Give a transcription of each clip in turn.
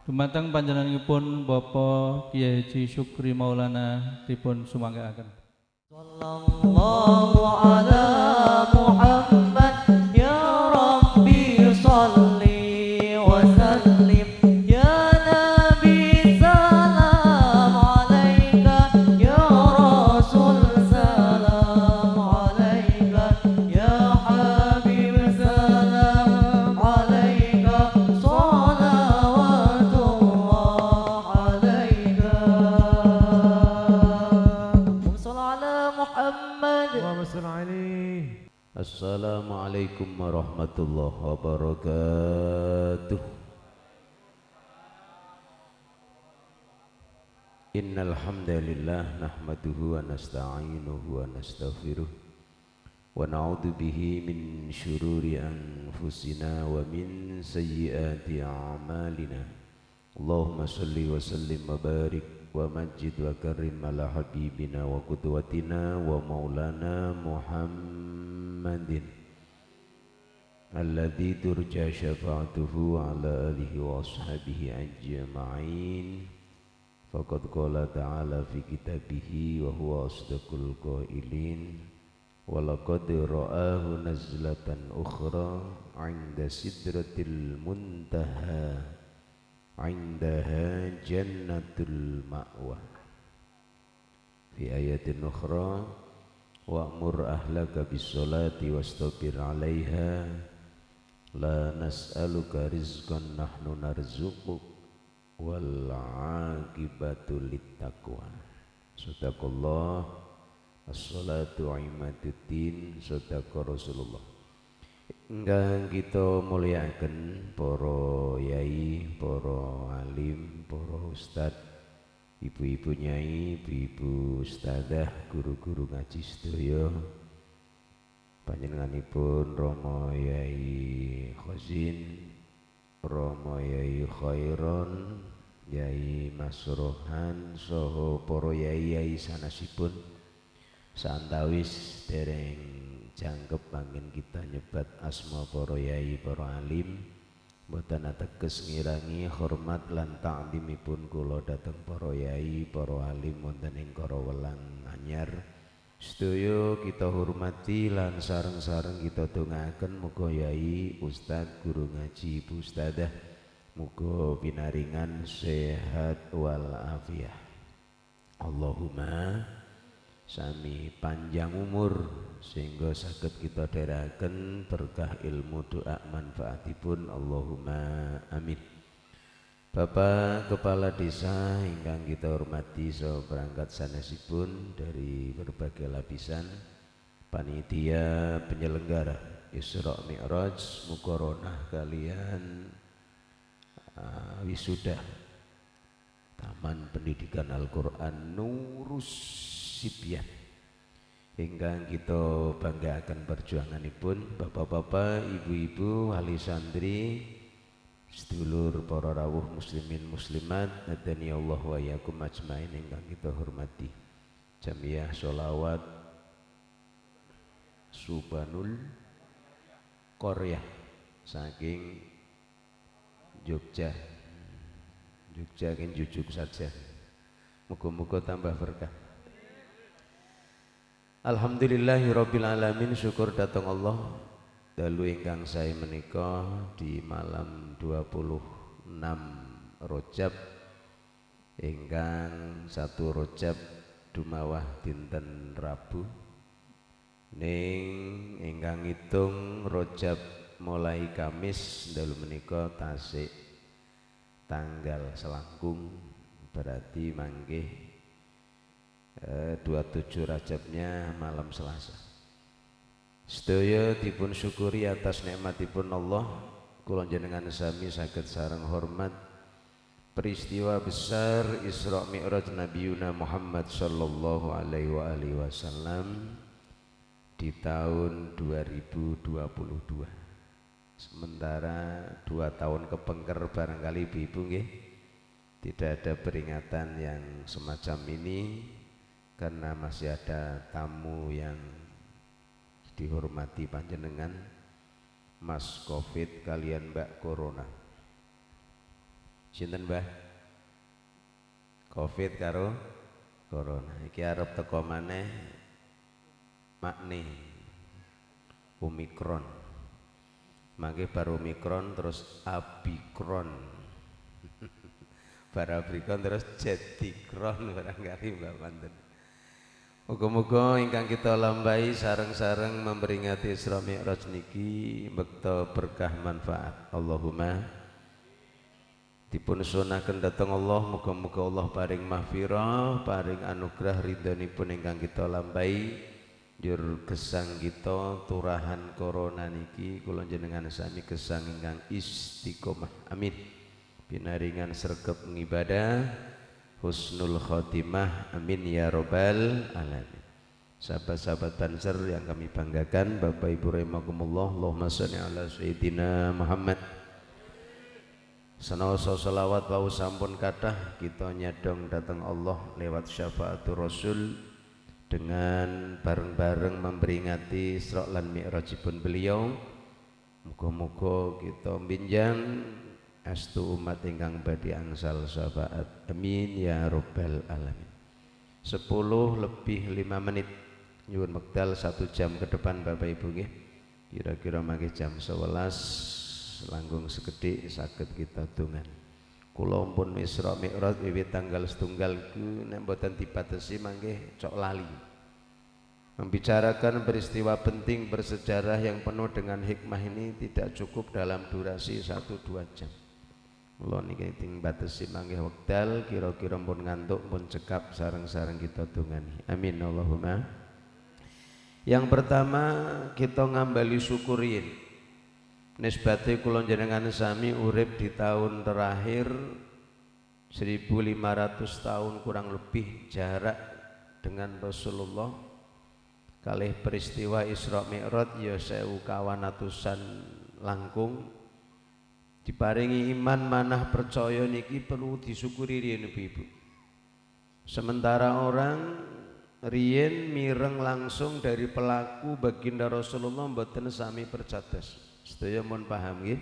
Dumateng panjenenganipun Bapak Kiai Haji Syukri Maulana dipun sumanggaaken. Sallallahu ala Muhammad ya Rabbi sholli wa sallim ya Nabi salam alaika ya Rasul salam alaika ya Habib salam alaika salawatullah alaika Assalamualaikum warahmatullahi wabarakatuh. Innal hamdalillah nahmaduhu wa nasta'inuhu wa nastaghfiruh wa na'udzu bihi min syururi anfusina wa min sayyiati a'malina. Allahumma shalli wa sallim wa barik wa majid wa karim ala habibina wa qudwatina wa maulana Muhammadin alladzi turja syafa'atuhu ala alihi wa ashabihi ajma'in. Faqad qala ta'ala fi kitabihi wa huwa asdaqul qailin wa laqad ra'ahu nazlatan ukhra 'inda sidratil muntaha indaha jannatul ma'wa. Fi ayatin ukhra wa'mur ahlaka bis-sholati wastabir 'alaiha la nas'aluka rizqan nahnu narzuquk wal 'aqibatu littaqwa. Sadaqallah as-sholatu imaduddin, sadaqa Rasulullah. Ingkang kita muliaken para yai, para alim, para ustad, ibu-ibu nyai, ibu-ibu ustadzah, guru-guru ngaji sedaya. Panjenenganipun Rama Yai Khazin, Rama Yai Khairon, Yai Masrohan, saha para yai-yai sanasipun santawis dereng jangkep angin kita nyebat asma para yai, para alim, mboten ateges ngirangi hormat lan ta'zimipun kula dhateng para yai, para alim wonten ing Kara Welang Anyar. Sedaya kita hormati lan sareng-sareng kita dongaaken muga yai, ustaz, guru ngaji, ibu ustadzah muga pinaringan sehat wal afiah. Allahumma sami panjang umur sehingga saged kita dherekaken berkah ilmu doa manfaatipun. Allahumma amin. Bapak Kepala Desa ingkang kita hormati saha perangkat sanesipun dari berbagai lapisan, panitia penyelenggara Isra Mi'raj, mukoronah kalian wisuda Taman Pendidikan Al-Quran Nurus Sibyan ingkang kita banggakan perjuanganipun. Bapak-bapak, ibu-ibu, wali santri, sedulur para rawuh muslimin muslimat, hadani Allah wa yakum ajmain ingkang kita hormati. Jamiah sholawat Subhanul Korea saking Jogja. Jogja kan jujuk saja. Muga-muga tambah berkah. Alhamdulillahirabbil alamin, syukur datang Allah dalu ingkang sae menika di malam 26 Rajab ingkang 1 Rajab dumawah dinten Rabu ning ingkang ngitung Rajab mulai Kamis dalu menika tasik tanggal selangkung, berarti manggih 27 Rajabnya malam Selasa. Sedaya dipun syukuri atas nikmatipun Allah. Kula jenengan sami saged sareng hormat peristiwa besar Isra Mi'raj Nabiyuna Muhammad sallallahu alaihi wasallam di tahun 2022. Sementara 2 tahun kepengker barangkali ibu-ibu nggih tidak ada peringatan yang semacam ini karena masih ada tamu yang dihormati panjenengan, Mas Covid kalian Mbak Corona. Sinten Mbah? Covid karo corona. Iki arep teko maneh makne Omikron. Mangke baru Omikron terus Abikron. Bar Abikron terus Jetikron barangkali Mbak Manten. Muga-muga ingkang kita lambai sareng-sareng memperingati Isra Mi'raj niki bekta berkah manfaat. Allahumma dipun sunaken dhateng Allah, muga-muga Allah paring mahfirah, paring anugerah ridhonipun ingkang kita lambai. Jur gesang kita turahan corona niki kula jenengan sami gesang ingkang istiqomah. Amin. Pinaringan sregep ngibadah, husnul khotimah, amin ya robbal alamin. Sahabat-sahabat Banser yang kami banggakan, Bapak Ibu rahimakumullah, Allahumma sholli ala sayyidina Muhammad. Sanaosa selawat wau sampun kathah kita nyadong datang Allah lewat syafaatur Rasul dengan bareng-bareng memperingati Isra lan Mi'rajipun beliau. Muga-muga kita binjang astu umat ingkang badhe angsal syafaat. Amin ya rabbal alamin. 10:05 nyuwun wekdal 1 jam ke depan Bapak Ibu nggih. Kira-kira mangke jam 11 langgung sekedhik saged kita dongan. Kula pun Isra Mi'raj wiwit tanggal setunggal ku nek mboten dipatesi mangke cok lali. Membicarakan peristiwa penting bersejarah yang penuh dengan hikmah ini tidak cukup dalam durasi 1-2 jam. Mula niki ting batesi mangke wekdal kira-kira pun ngantuk pun cekap sareng-sareng kita dongani. Amin Allahumma. Yang pertama kita ngambali syukurin. Nisbate kula jenengan sami urip di tahun terakhir 1500 tahun kurang lebih jarak dengan Rasulullah. Kalih peristiwa Isra Mi'raj ya 1000 langkung. Diparingi iman manah percaya niki perlu disyukuri riyen Ibu. Sementara orang riyen mireng langsung dari pelaku baginda Rasulullah mboten sami percados. Sedaya mun paham nggih?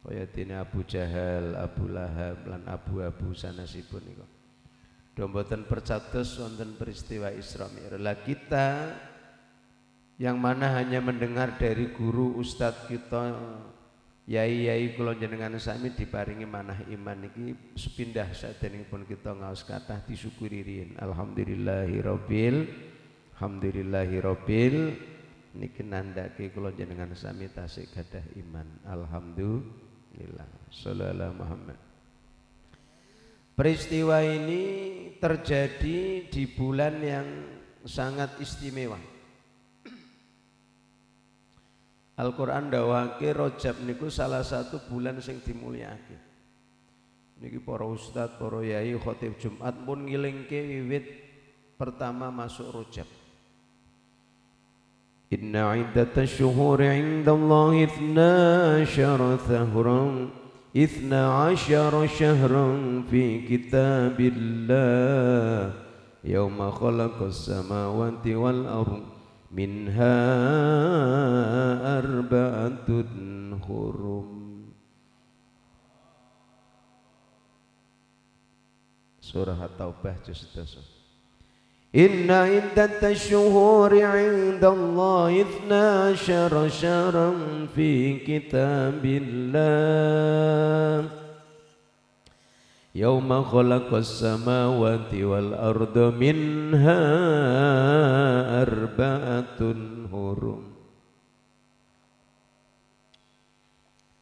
Kaya dene Abu Jahal, Abu Lahab lan Abu sanesipun niku. Do mboten percados wonten peristiwa Isra Mi'raj. Lah kita yang mana hanya mendengar dari guru ustadz kita, yai kula jenengan sami diparingi manah iman niki sepindah sadenipun kita ngaos kathah disyukuri riyin. Alhamdulillahirabbil niki nandhake kula jenengan sami tasih gadah iman. Alhamdulillah. Shallallahu Muhammad. Peristiwa ini terjadi di bulan yang sangat istimewa. Al-Quran dawake Rajab niku salah satu bulan sing dimulyakake. Niki para ustadz, para yai, khatib Jumat pun ngilingke wiwit pertama masuk Rajab. Inna iddatasy syuhuri 'indallahi 12 syahran fi kitabillah yauma khalaqas samawati wal ardh minha arba'atun hurum. Surah At-Taubah juz 11. Inna iddatasy syuhuri 'indallahi 12 syahran fi kitabillah yauma khalaqas samawati wal arda minha arba'atun hurum.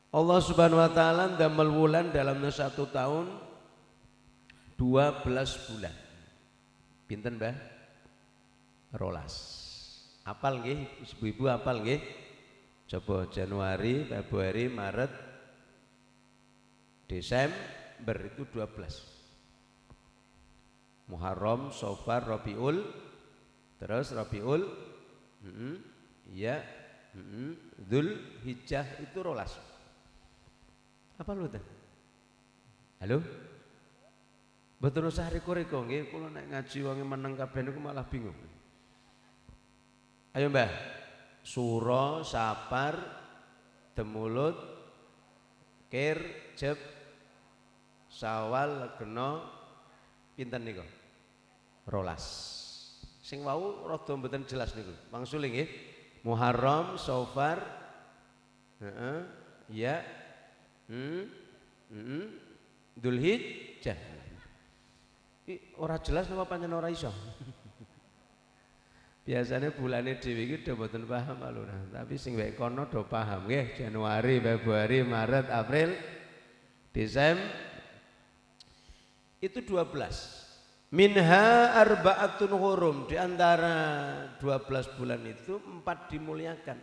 Allah Subhanahu wa taala ndamel wulan dalam 1 tahun 12 bulan. Pinten Mbah? 12. Apal nggih? Ibu-ibu apal nggih? Coba Januari, Februari, Maret, Desember itu 12. Muharram, Safar, Rabiul, terus Rabiul, Dzulhijjah itu 12. Apa lu teh? Halo? Betul usah reko-reko nggih, kula nek ngaji wonge meneng kabeh niku malah bingung. Ayo Mbah. Sura, Sapar, Demulut, Kir, Jeb, Syawal kena pinten niku? 12. Sing wau rada mboten jelas niku. Mangsule nggih. Muharram, Safar, ya, Dzulhijjah. Ora jelas napa pancen ora iso. Biasanya bulannya dhewe iki do mboten paham alurah, tapi sing wek kono do paham nggih. Januari, Februari, Maret, April, Desember itu 12. Minha arba'atun hurum, di antara 12 bulan itu 4 dimuliakan.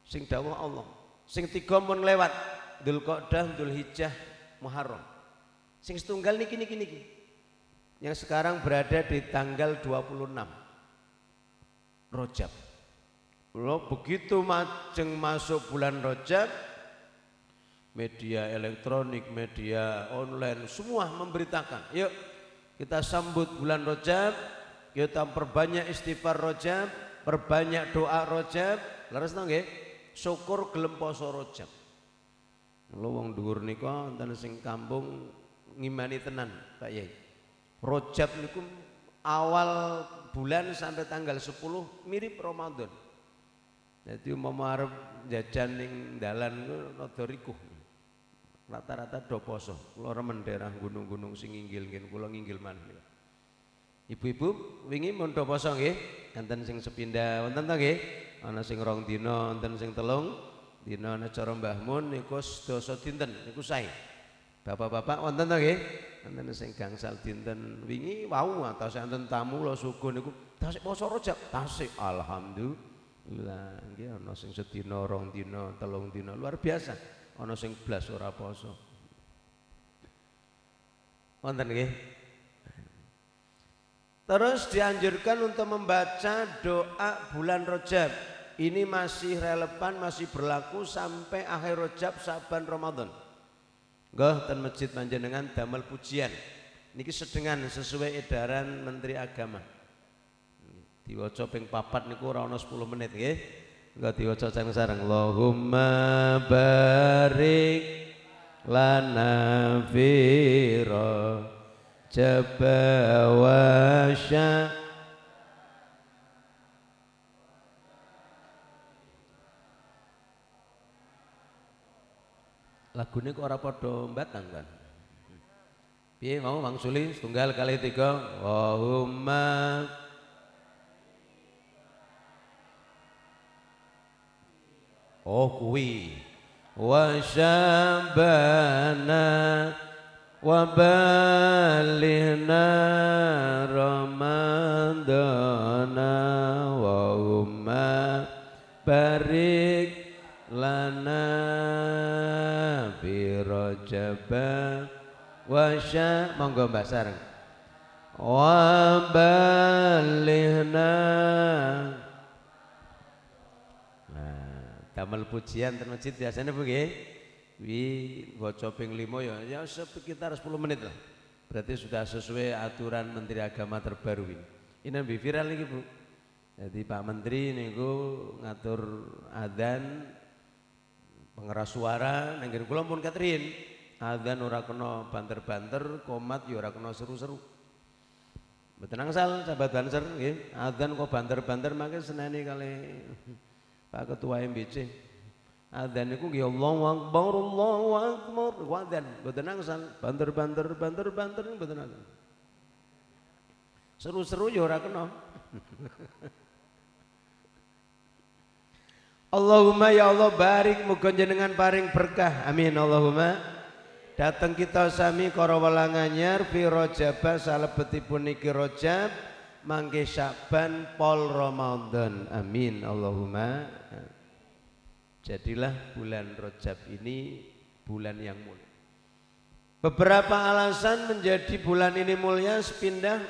Sing dawuh Allah. Sing 3 mun lewat, Dzulqa'dah, Dzulhijjah, Muharram. Sing setunggal niki. Yang sekarang berada di tanggal 26 Rajab. Lo begitu majeng masuk bulan Rajab, media elektronik, media online semua memberitakan, yuk kita sambut bulan Rajab, kita perbanyak istighfar Rajab, perbanyak doa Rajab, leres nggih, syukur gelem poso Rajab. Lho wong dhuwur nika enten sing kampung ngimani tenan, Pak Yai. Rajab niku awal bulan sampai tanggal 10 mirip Ramadan. Jadi umpama arep jajan ning dalan ku rada rikuh. Rata-rata do poso. Kula remen daerah gunung-gunung sing inggil nggih, kula nginggil maneh. Ibu-ibu wingi mun do poso nggih, enten sing sepindah wonten to nggih? Ana sing 2 dina, enten sing 3 dina. Nek cara Mbah Mun niku sedasa dinten niku sae. Bapak-bapak wonten to nggih? Enten sing gangsal dinten wingi wau atas enten tamu lo suku niku tasik poso Rajab, tasik alhamdulillah nggih ana sing sedina, 2 dina, 3 dina luar biasa. Ana sing blas ora poso. Wonten nggih? Terus dianjurkan untuk membaca doa bulan Rajab. Ini masih relevan, masih berlaku sampai akhir Rajab, Saban, Ramadan. Nggih ten masjid panjenengan damel pujian. Niki sedengan sesuai edaran Menteri Agama. Diwaca ping 4 niku ora ana 10 menit nggih. Nggih diwaca sareng-sareng. Allahumma barik lana fi Rajab wa lagune kok ora padha mbatang kan. Piye mau mangsuli setunggal kali 3. Allahumma kuwi wa syabana wa balina ramadana wa umma barik lana fi Rajab wa monggo Mbak sareng wa balihna. Nah, damel pujian ten masjid biasanya Bu nggih. Wi waca ping 5 ya sekitar 10 menit lah. Berarti sudah sesuai aturan Menteri Agama terbaru ini. Ini lebih viral iki Bu. Jadi Pak Menteri niku ngatur adzan pengeras suara nang ngene kula pun katrin. Adzan ora kena banter-banter, komat ya ora kena seru-seru. Mboten angsal sahabat Banser nggih. Adzan kok banter-banter mangke seneni kali Pak Ketua MBC. Adzan niku nggih Allahu Akbar, Allahu Akbar. Adzan mboten angsal banter-banter mboten angsal. Seru-seru ya ora kena. Allahumma ya Allah barik muga jenengan paring berkah. Amin Allahumma. Dateng kita sami para walanganyar fi Rajab salebetipun niki Rajab mangke Syaban pol Ramadan. Amin Allahumma. Jadilah bulan Rajab ini bulan yang mulia. Beberapa alasan menjadi bulan ini mulia sepindah.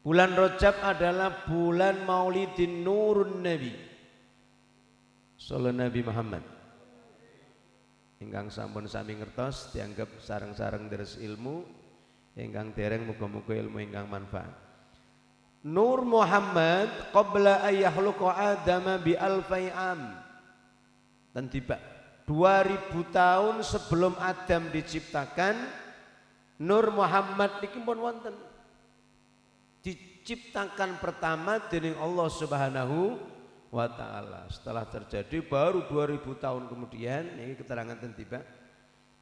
Bulan Rajab adalah bulan Maulidin Nurun Nabi Sallallahu Nabi Muhammad. Ingkang sampun sami ngertos dianggap sareng-sareng deres ilmu, ingkang dereng muga-muga ilmu ingkang manfaat. Nur Muhammad qabla ay yakhluqa Adama bi alfai am. Dan tiba 2000 tahun sebelum Adam diciptakan, Nur Muhammad niki pun wonten. Diciptakan pertama dening Allah Subhanahu wa taala. Setelah terjadi baru 2000 tahun kemudian, ini keterangan tiba,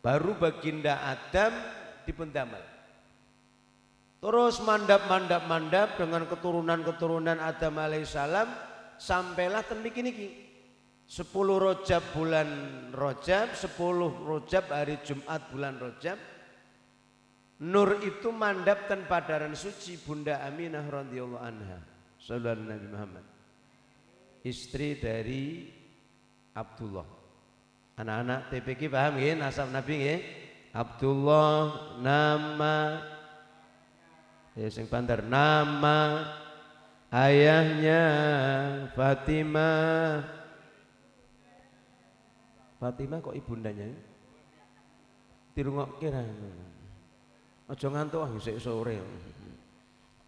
baru baginda Adam dipendamel. Terus mandap dengan keturunan Adam alaihissalam sampailah ten niki. 10 Rajab bulan Rajab, 10 Rajab hari Jumat bulan Rajab. Nur itu mandap ten padaran suci Bunda Aminah radhiyallahu anha, saudara Nabi Muhammad, istri dari Abdullah. Anak-anak TPQ paham nggih nasab Nabi nggih? Abdullah nama ya sing bandar, nama ayahnya Fatimah. Fatimah kok ibundanya? Dirungokke ra. Aja ngantuk ah isih sore.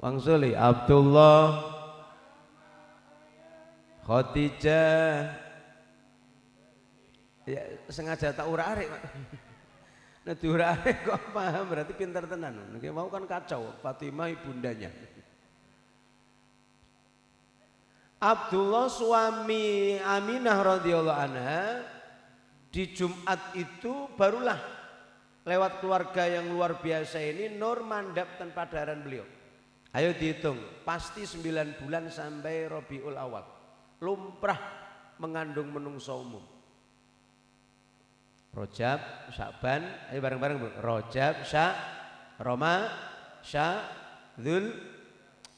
Wangsuli Abdullah, Khadijah. Ya sengaja tak urak-arik, Pak. Nah diurak-arik kok paham berarti pintar tenan. Nggih mau kan kacau, Fatimah ibundanya. Abdullah suami Aminah radhiyallahu anha. Di Jumat itu barulah lewat keluarga yang luar biasa ini Nur mandap dan padaran beliau. Ayo dihitung, pasti 9 bulan sampai Rabiul Awal. Lumrah mengandung menungso umum. Rajab, Sya'ban, ayo bareng-bareng Bu. Rajab, Roma,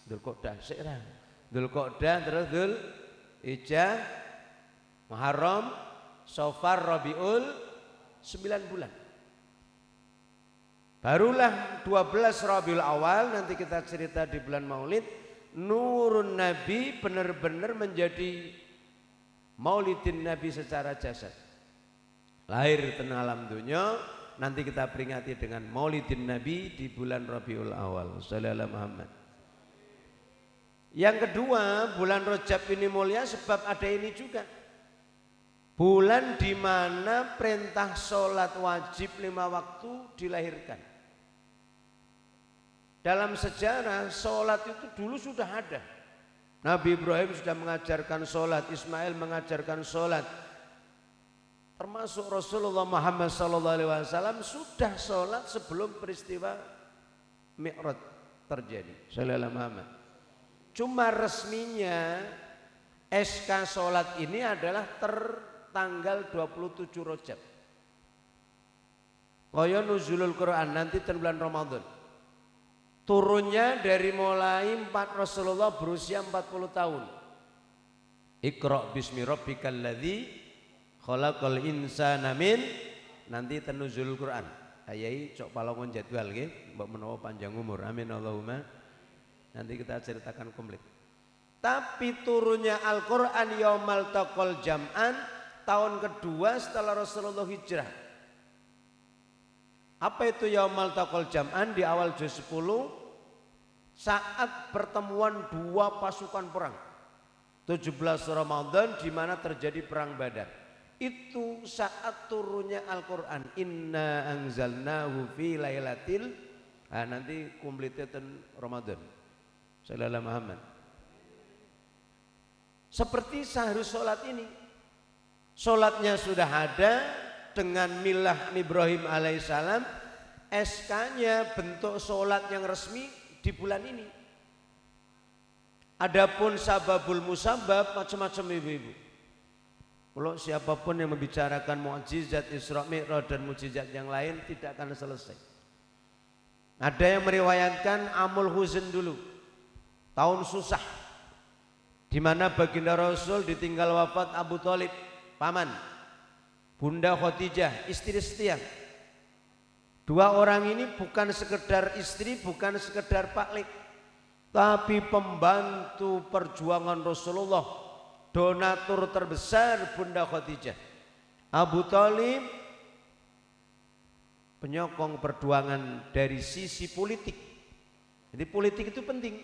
Dzulqa'dah, Dzulqa'dah terus Dzulhijjah, Muharram, Safar, Rabiul, 9 bulan. Barulah 12 Rabiul Awal, nanti kita cerita di bulan Maulid, nurun Nabi benar-benar menjadi maulidin Nabi secara jasad. Lahir ten alam dunya, nanti kita peringati dengan maulidin Nabi di bulan Rabiul Awal. Sallallahu Muhammad. Yang kedua, bulan Rajab ini mulia sebab ada ini juga. Bulan di mana perintah sholat wajib 5 waktu dilahirkan. Dalam sejarah sholat itu dulu sudah ada. Nabi Ibrahim sudah mengajarkan sholat, Ismail mengajarkan sholat. Termasuk Rasulullah Muhammad SAW sudah sholat sebelum peristiwa Mi'raj terjadi. Sallallahu Muhammad. Cuma resminya SK sholat ini adalah tanggal 27 Rajab. Kaya nuzulul Quran nanti bulan Ramadan. Turunnya dari mulai Rasulullah berusia 40 tahun. Iqra bismi rabbikal ladzi khalaqal insana min, nanti nuzulul Quran. Ayai cok palongon jadwal nggih, mbok menawa panjang umur. Amin Allahumma. Nanti kita ceritakan komplit. Tapi turunnya Al-Qur'an yaumal taqal jam'an, tahun kedua setelah Rasulullah hijrah. Apa itu yaumal taqal jam'an? Di awal juz 10 saat pertemuan dua pasukan perang 17 Ramadan di mana terjadi perang Badar. Itu saat turunnya Al-Qur'an. Inna anzalnahu fi lailatil, nanti kumpliten Ramadan. Sallallahu Muhammad. Seperti seharus sholat ini. Sholatnya sudah ada dengan milah Ibrahim alaihissalam, SK-nya bentuk sholat yang resmi di bulan ini. Adapun sababul musabab macam-macam ibu-ibu. Kalau siapapun yang membicarakan mukjizat Isra Mi'raj dan mukjizat yang lain tidak akan selesai. Ada yang meriwayatkan amul huzn dulu, tahun susah, di mana baginda Rasul ditinggal wafat Abu Thalib, paman, Bunda Khadijah, istri setia. Dua orang ini bukan sekedar istri, bukan sekedar paklik, tapi pembantu perjuangan Rasulullah, donatur terbesar Bunda Khadijah. Abu Thalib penyokong perjuangan dari sisi politik. Jadi politik itu penting.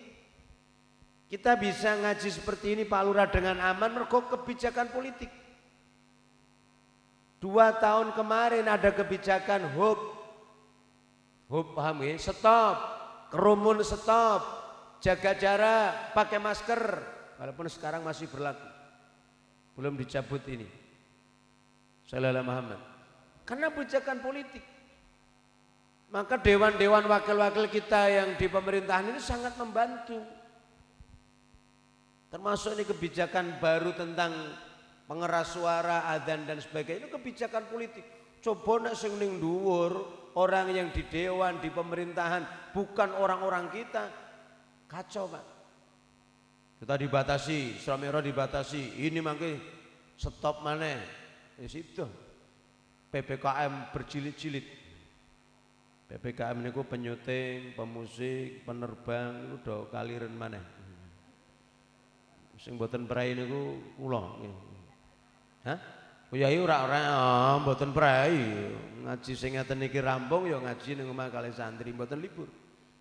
Kita bisa ngaji seperti ini Pak Lurah dengan aman mergo kebijakan politik. 2 tahun kemarin ada kebijakan hub paham ya? Stop, kerumun stop, jaga jarak, pakai masker, walaupun sekarang masih berlaku, belum dicabut ini. Sallallahu Muhammad. Karena kebijakan politik. Maka dewan-dewan wakil-wakil kita yang di pemerintahan ini sangat membantu. Termasuk ini kebijakan baru tentang pengeras suara, adzan dan sebagainya, itu kebijakan politik. Coba nak sing ning dhuwur, orang yang di dewan, di pemerintahan, bukan orang-orang kita, kacau Pak. Kita dibatasi, Isra Mi'raj dibatasi, ini mangke stop maneh. Ya situ. PPKM berjilid-jilid. PPKM niku penyuting, pemusik, penerbang itu udah kaliren maneh. Sing mboten prai niku kula nggih. Hah? Kyai ora mboten prai. Ngaji sing ngeten iki rampung ya ngaji ning omah kalih santri mboten libur.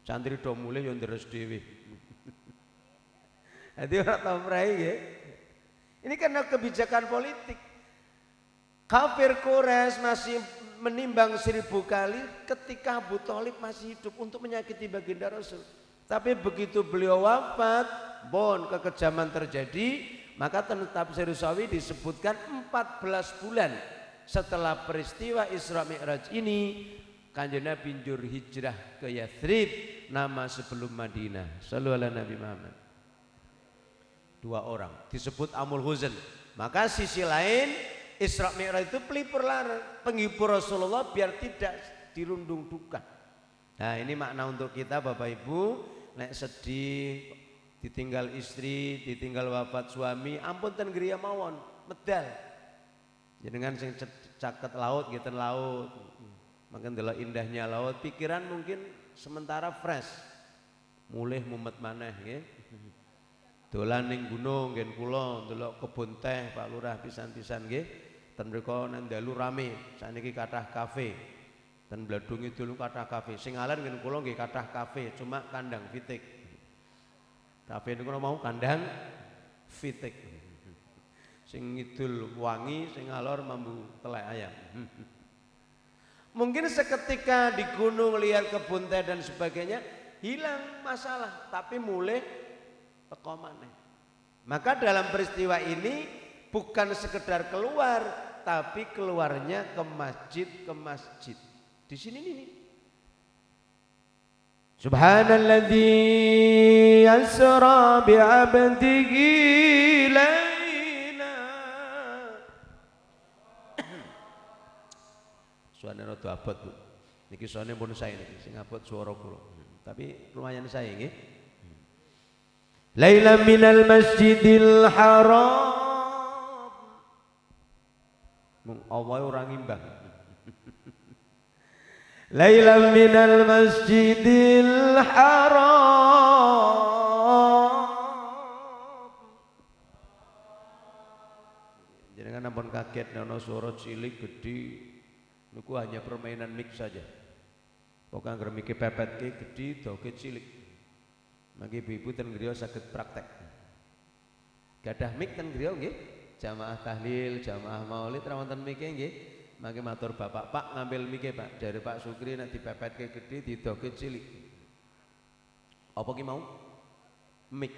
Santri do mulih ya ndres dhewe. Dadi ora tau prai nggih. Ini karena kebijakan politik. Kafir Quraisy masih menimbang 1000 kali ketika Abu Thalib masih hidup untuk menyakiti baginda Rasul. Tapi begitu beliau wafat, kekejaman terjadi, maka tafsir Sawi disebutkan 14 bulan setelah peristiwa Isra Mi'raj ini, Kanjeng Nabi njur hijrah ke Yathrib, nama sebelum Madinah. Shallallahu ala Nabi Muhammad. 2 orang disebut Amul Huzn. Maka sisi lain Isra Mi'raj itu pelipur lara, penghibur Rasulullah biar tidak dirundung duka. Nah ini makna untuk kita Bapak Ibu, nek sedih, ditinggal istri, ditinggal wafat suami, ampun ten griya mawon, medal. Jenengan sing caket laut, ngiten laut, makin delok indahnya laut, pikiran mungkin sementara fresh, mulih mumet maneh nggih. Dolan ning gunung ngen kula ndelok kebun teh Pak Lurah pisan-pisan nggih. Ten mriko nang dalu rame, sakniki kathah kafe. Ten Bladung Idul kathah kafe. Sing alan ngen kula nggih kathah kafe, cuma kandang fitik. Kafe niku mau kandang fitik. Sing ngidul wangi, sing alor mambu telek ayam. Mungkin seketika di gunung lihat kebun teh dan sebagainya hilang masalah, tapi mulai teko maneh. Maka dalam peristiwa ini bukan sekedar keluar, tapi keluarnya ke masjid. Di sini nih. Subhanalladzi asra bi 'abdihi laila. Suarane rada abot, Bu. Niki suarane pun saya niki sing abot swara kula. Tapi lumayan saya nggih. Laila minal masjidil haram. Mung awae ora ngimbang. Laila minal masjidil haram. Jenengan ampun kaget ana swara cilik gedhi niku hanya permainan mic saja. Pokoke anggere mike pepetke gedhi doke cilik. Mangke ibu-ibu ten griya saged praktek. Gadah mik ten griya nggih, jamaah tahlil, jamaah maulid ra wonten mike nggih. Mangke matur Bapak, Pak ngambil mike Pak. Jare Pak Sukri nek dipepetke gedhi didoke cilik. Apa ki mau? Mik.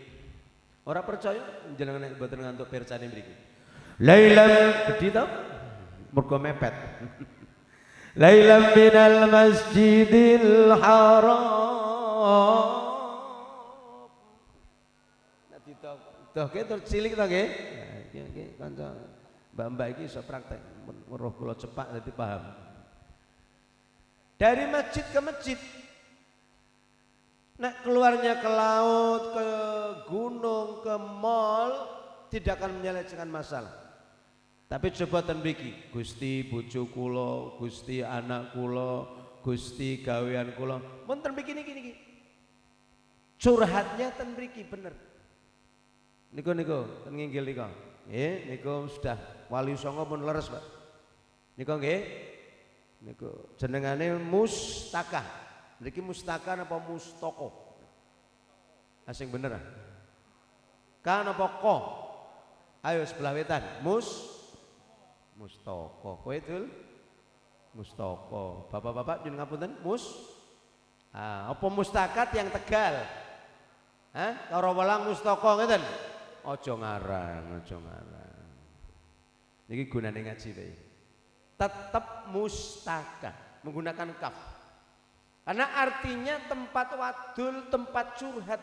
Ora percaya jenengan nek mboten ngantuk pirsane mriki. Lailam gedhi to? Mergo mepet. Lailam minal masjidil haram. Oke, terus cilik to nggih. Nggih, kanca mbak-mbak iki iso praktek weruh kula cepak dadi paham. Dari masjid ke masjid. Nek keluarnya ke laut, ke gunung, ke mall tidak akan menyelesaikan masalah. Tapi coba ten mriki, Gusti bojo kula, Gusti anak kula, Gusti gawean kula, mun ten mriki niki. Curhatnya ten mriki bener. Niku ten nginggil niku. Nggih, niku sudah wali songo pun leres, Pak. Niku nggih. Niku jenengane Mustakah. Niki Mustakah napa Mustoko? Asing bener ah. Ka napa ko? Ayo sebelah wetan. Mustoko. Kowe dul? Mustoko. Bapak-bapak nyuwun ngapunten, apa mustakat yang Tegal? Hah? Karo welang mustoko ngeten. Aja ngarang, aja ngarang. Niki gunane ngaji wae. Tetap mustaka, menggunakan kaf. Karena artinya tempat wadul, tempat curhat.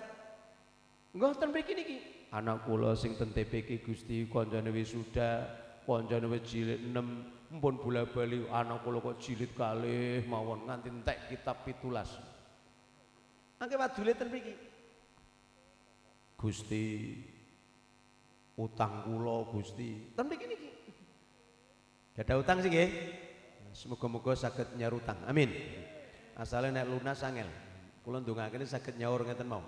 Ngoten mriki niki. Anak kula sing ten TPK Gusti kancane wisuda, kancane wis jilid 6, mpun bola-bali anak kula kok jilid kalih mawon nganti entek kitab 17. Mangke wadule ten mriki. Gusti utang kula Gusti. Ten mriki niki. Gadah utang sih nggih. Semoga-moga saged nyaur utang. Amin. Asale nek lunas angel. Kula ndongakene saged nyaur ngeten mau.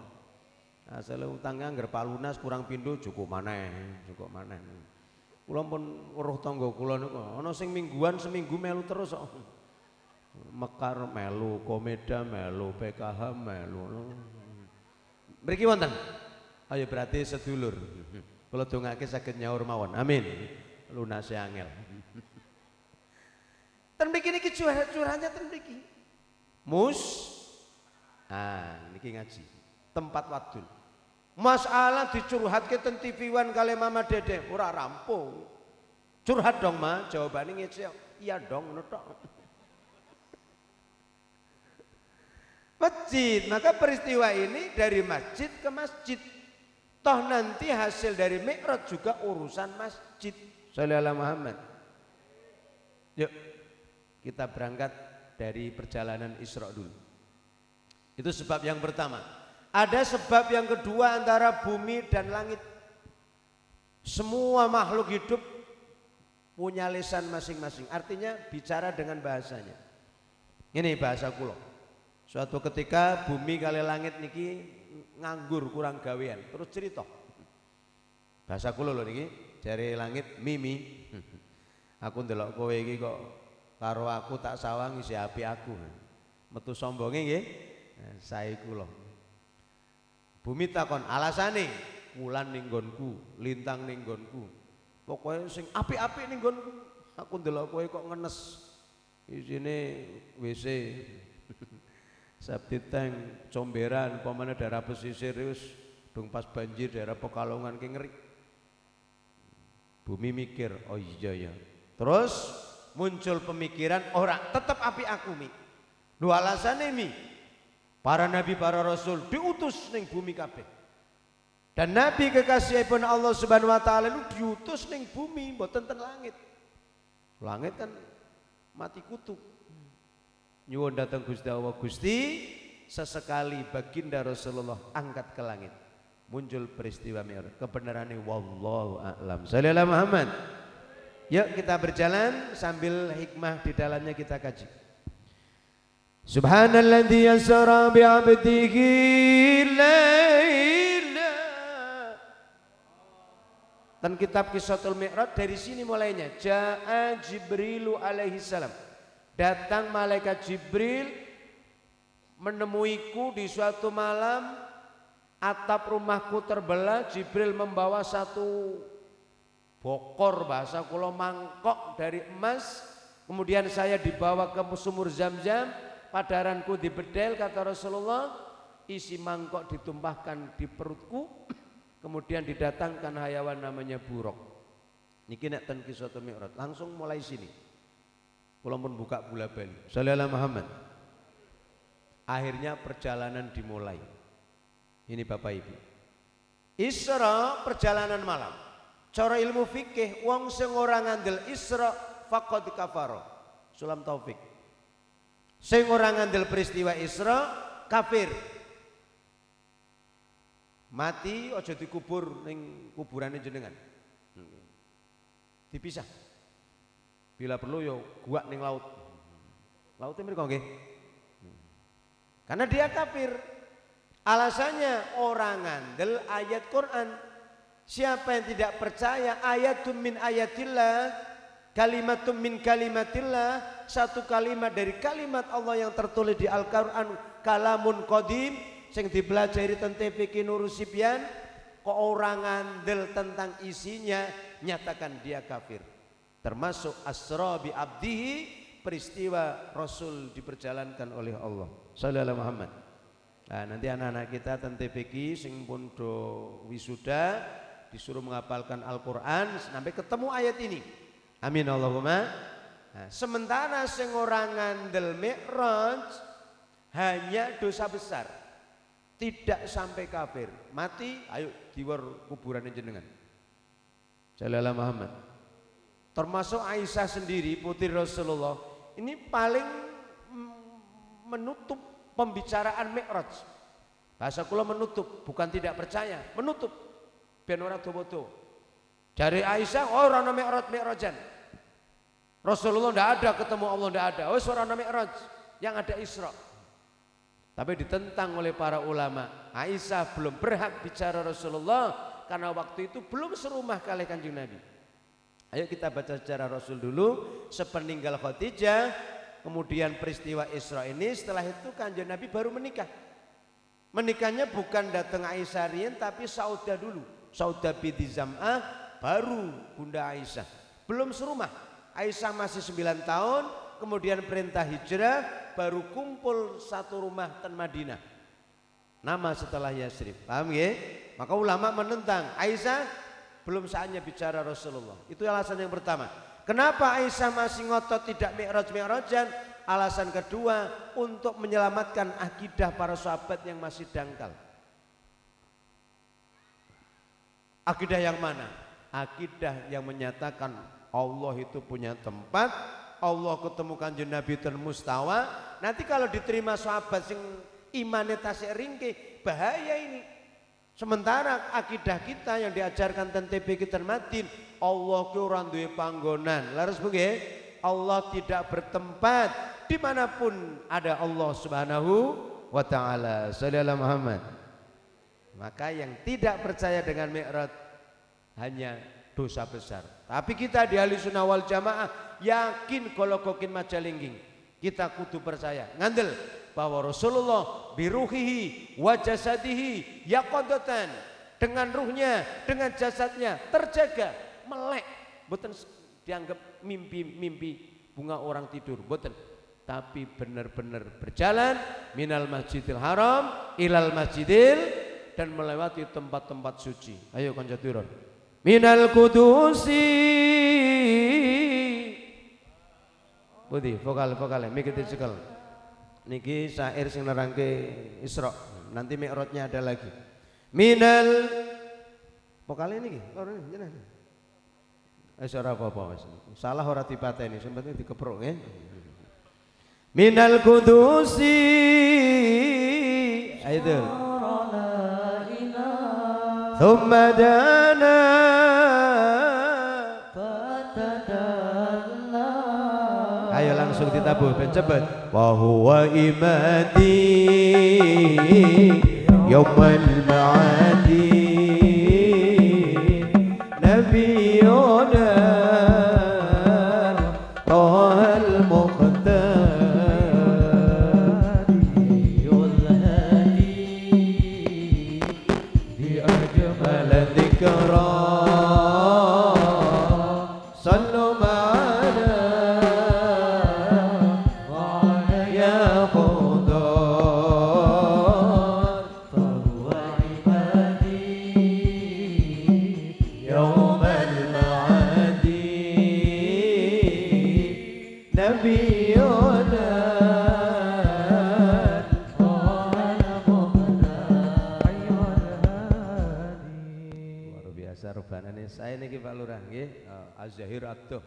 Asale utangnya anggar Pak lunas kurang pindho cukup maneh, cukup maneh. Kula pun weruh tangga kula niku ana sing mingguan seminggu melu terus kok. Mekar melu, Komeda melu, PKH melu. Mriki wonten. Ayo berarti sedulur. Kula dongake saged nyaur mawon. Amin. Lunase angel. Ten mriki niki curhatnya ten mriki. Niki ngaji. Tempat wadul. Masalah dicurhatke ten TV One kali Mama Dede ora rampung. Curhat dong, Ma. Jawabane ngece. Iya dong, ngono tok. Masjid, maka peristiwa ini dari masjid ke masjid. Toh nanti hasil dari Mi'raj juga urusan masjid. Shallallahu alaihi Muhammad. Yuk. Kita berangkat dari perjalanan Isra dulu. Itu sebab yang pertama. Ada sebab yang kedua antara bumi dan langit. Semua makhluk hidup punya lisan masing-masing. Artinya bicara dengan bahasanya. Ini bahasa kula. Suatu ketika bumi kali langit niki nganggur kurang gawean. Terus cerita. Bahasa kula lho niki. Jare langit mimi. Aku ndelok kowe iki kok karo aku tak sawang isi api aku. Metu sombonge nggih. Sae kula. Bumi takon alasane wulan ning nggonku, lintang ning nggonku. Pokoke sing apik-apik ning nggonku. Aku ndelok kowe kok ngenes. Isine WC. Sabti tank comberan pamane daerah pesisir wis dong pas banjir daerah Pekalongan ki ngeri. Bumi mikir, oh iya ya. Terus muncul pemikiran orang tetap api aku mi. Dua alasane mi. Para nabi para rasul diutus ning bumi kabeh. Dan nabi kekasihipun Allah Subhanahu wa taala itu diutus ning bumi mboten ten langit. Langit kan mati kutu. Nyuwun datang Gusti Allah Gusti sesekali baginda Rasulullah angkat ke langit. Muncul peristiwa Mi'raj. Kebenarannya wallahu a'lam. Sallallahu Muhammad. Yuk kita berjalan sambil hikmah di dalamnya kita kaji. Subhanalladzi yasra bi 'abdihi laila. Dan kitab Qissatul Mi'raj dari sini mulainya. Ja'a Jibrilu alaihi salam. Datang malaikat Jibril menemuiku di suatu malam. Atap rumahku terbelah. Jibril membawa satu bokor bahasa kula mangkok dari emas. Kemudian saya dibawa ke sumur Zam-Zam. Padaranku dibedel kata Rasulullah. Isi mangkok ditumpahkan di perutku. Kemudian didatangkan hayawan namanya buruk. Niki nek ten Qissatul Mi'raj. Langsung mulai sini. Kula pun buka bola bali. Sallallahu Muhammad. Akhirnya perjalanan dimulai. Ini Bapak Ibu. Isra perjalanan malam. Cara ilmu fikih wong sing ora ngandel Isra faqad kafara. Sulam Taufik. Sing ora ngandel peristiwa Isra kafir. Mati aja dikubur ning kuburane jenengan. Dipisah. Bila perlu yo guak ning laut. Lautnya mriko nggih. Karena dia kafir. Alasannya orang ngandel ayat Quran. Siapa yang tidak percaya ayatun min ayatillah, kalimatun min kalimatillah, satu kalimat dari kalimat Allah yang tertulis di Al-Quran, kalamun qadim sing dipelajari tentang TPQ Nurul Sibyan, kok orang ngandel tentang isinya nyatakan dia kafir. termasuk asra bi abdihi, peristiwa Rasul diperjalankan oleh Allah. Sallallahu Muhammad. Nah, nanti anak-anak kita ten TPQ sing pun do wisuda disuruh menghafalkan Al-Qur'an sampai ketemu ayat ini. Amin Allahumma. Nah, sementara sing ora ngandel Mi'raj hanya dosa besar. Tidak sampai kafir. Mati, ayo diwer kuburan jenengan. Sallallahu Muhammad. Termasuk Aisyah sendiri putri Rasulullah ini paling menutup pembicaraan Mi'raj. Bahasa kula menutup, bukan tidak percaya, menutup. Ben ora dowo-dowo. Dari Aisyah, oh ora ana Mi'rajan. Rasulullah ndak ada, ketemu Allah ndak ada. Oh ora ana Mi'raj, yang ada Isra. Tapi ditentang oleh para ulama. Aisyah belum berhak bicara Rasulullah karena waktu itu belum serumah kali Kanjeng Nabi. Ayo kita baca sejarah Rasul dulu. Sepeninggal Khadijah, kemudian peristiwa Isra ini, setelah itu Kanjeng Nabi baru menikah. Menikahnya bukan datang Aisyah riyen, tapi Saudah dulu. Saudah binti Zam'ah baru Bunda Aisyah. Belum serumah. Aisyah masih 9 tahun, kemudian perintah hijrah, baru kumpul satu rumah ten Madinah. Nama setelah Yasrib. Paham ya? Maka ulama menentang Aisyah belum saatnya bicara Rasulullah. Itu alasan yang pertama. Kenapa Aisyah masih ngotot tidak Mi'rajan? Alasan kedua, untuk menyelamatkan akidah para sahabat yang masih dangkal. Akidah yang mana? Akidah yang menyatakan Allah itu punya tempat, Allah ketemu Kanjeng Nabi ten mustawa. Nanti kalau diterima sahabat sing imane tasik ringke, bahaya ini. Sementara akidah kita yang diajarkan ten TPQ ten Madin, Allah ki ora duwe panggonan. Laras nggih, Allah tidak bertempat dimanapun ada Allah Subhanahu wa taala. Sallallahu Muhammad. Maka yang tidak percaya dengan Mi'raj hanya dosa besar. Tapi kita di Ahlussunnah wal Jamaah yakin kalau kokin majalingging. Kita kudu percaya, ngandel bahwa Rasulullah biruhihi wa jasadihi yaqadatan, dengan ruhnya, dengan jasadnya terjaga, melek, mboten dianggap mimpi-mimpi bunga orang tidur, mboten. Tapi benar-benar berjalan minal masjidil haram ilal masjidil, dan melewati tempat-tempat suci. Ayo kanca turun. Minal kudusi. Budi vokal mikir dicekel. Niki syair sing nerangke Isra. Nanti Mi'rajnya ada lagi. Minal vokal ini jenengan. Ora apa-apa Mas. Salah ora dipateni, sing penting dikepruk nggih. Minal kudusi. Ayo itu. Thumma dana ayo langsung ditabuh ben cepet. Wa huwa imadi yaumal ma'adi nabiyuna tahal muqtar yul hadi di ajmal dzikra sallu ma'ana ya khudar fahuwa ibadi yawmal ma'adi nabiyuna luar biasa rubanane saya niki Pak Lurah nggih. Az-Zahir Atuh.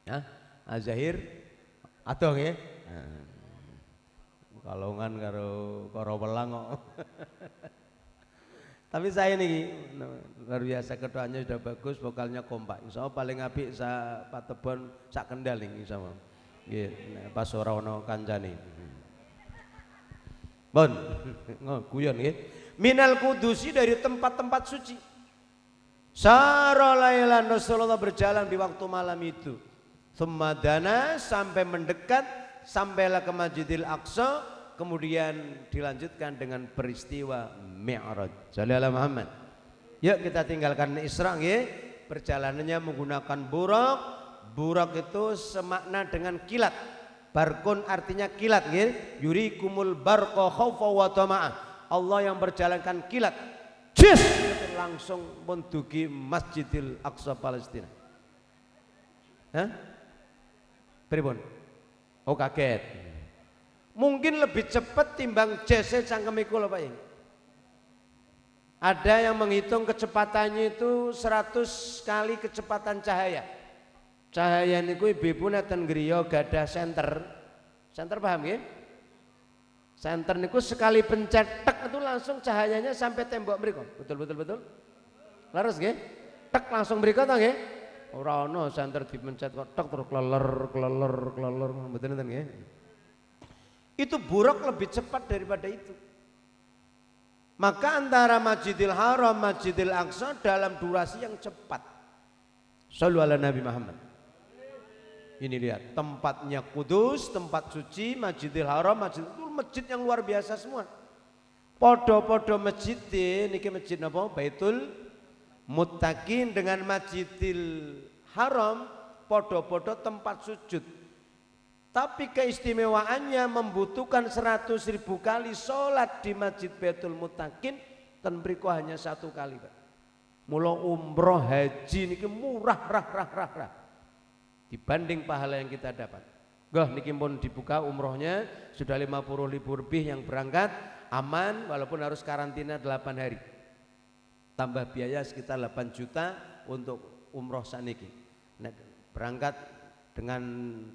Nah, Az-Zahir Atuh nggih. Kalongan karo welang kok. Tapi saya niki luar biasa, ketuanya sudah bagus, vokalnya kompak. Insyaallah paling apik sa Patebon sak Kendal insyaallah. Nggih, pas ora ana kancane. Bon, guyon nggih. Minal kudusi, dari tempat-tempat suci. Sara lailan, Rasulullah berjalan di waktu malam itu. Semadana, sampai mendekat, sampailah ke Masjidil Aqsa, kemudian dilanjutkan dengan peristiwa Mi'raj. Sallallahu Muhammad. Yuk kita tinggalkan Isra nggih. perjalanannya menggunakan burak. Burak itu semakna dengan kilat. Barkun artinya kilat, yurikumul barqa khaufa wa tama'ah. Allah yang berjalankan kilat, jis, langsung mendugi Masjidil Aqsa Palestina. Hah? Pripun? Oh kaget. Mungkin lebih cepat timbang jese cangkemiku lho Pak Yeng. Ada yang menghitung kecepatannya itu 100 kali kecepatan cahaya. Cahaya niku ibu-ibu neten griya gadah senter. Senter paham nggih? Senter niku sekali pencet tek itu langsung cahayanya sampai tembok mriku. Betul. Laras nggih? Tek langsung mriku to nggih? Ora ono senter dipencet kok tek terus kleler mboten nenten nggih. Itu burak lebih cepat daripada itu. Maka antara Masjidil Haram, Masjidil Aqsa dalam durasi yang cepat. Shallu ala Nabi Muhammad. Ini lihat tempatnya kudus, tempat suci, Masjidil Haram, masjid yang luar biasa semua. Podo-podo masjid niki masjid napa? Baitul Muttaqin dengan Masjidil Haram podo-podo tempat sujud. Tapi keistimewaannya membutuhkan 100.000 kali sholat di Masjid Baitul Muttaqin dan mriku hanya 1 kali, Pak. Mula umroh haji niki murah rah. Dibanding pahala yang kita dapat. Goh niki pun dibuka umrohnya sudah 50.000 lebih yang berangkat aman walaupun harus karantina 8 hari. Tambah biaya sekitar 8 juta untuk umroh saniki. Nah, berangkat dengan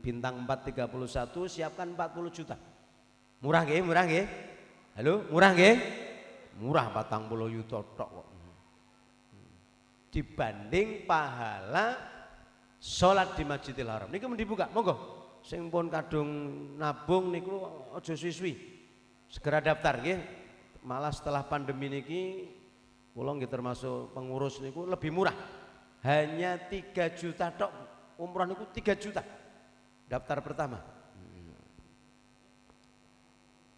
bintang 431 siapkan 40 juta. Murah nggih? Halo, murah nggih? Murah 40 juta tok kok. Dibanding pahala sholat di Masjidil Haram. Niki mun dibuka, monggo. Sing pun kadung nabung niku aja suwi-suwi. Segera daftar nggih. Malah setelah pandemi niki kula nggih termasuk pengurus niku lebih murah. Hanya 3 juta tok. Umroh niku 3 juta. Daftar pertama.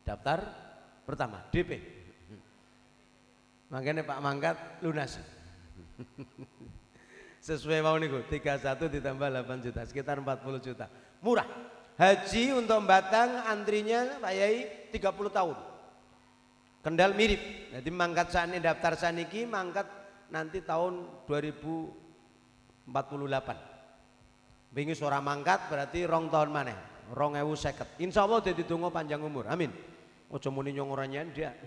Daftar pertama DP. Makanya Pak Mangkat lunasi. Sesuai mau niku 31 ditambah 8 juta sekitar 40 juta. Murah. Haji untuk Batang antrinya Pak Yai 30 tahun. Kendal mirip. Jadi mangkat sani daftar saniki mangkat nanti tahun 2048. Wingi ora mangkat berarti 2 tahun maneh. 2050. Insyaallah dadi donga panjang umur. Amin. Aja muni nyong ora nyandak.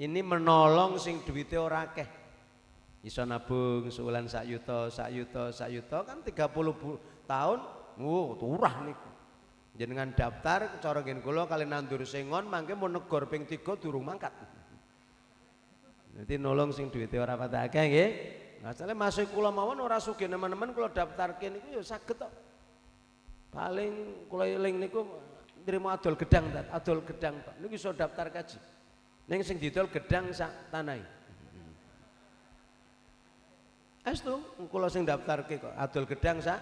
Ini menolong sing duwite ora akeh. Iso nabung seulan sak yuta kan 30 tahun turah niku. Jenengan daftar cara ngen kula kali nandur sengon mangke mun negor ping 3 durung mangkat. Dadi nolong sing duwite ora patah akeh nggih. Asale masuk kula mawon ora sugih nemen-nemen kula daftarke niku ya saged tok. Paling kula eling niku nrimo adol gedang tok. Niku iso daftar kaji. Ning sing didol gedang sak tanahe. Estu kula sing daftarke kok adol gedang sak.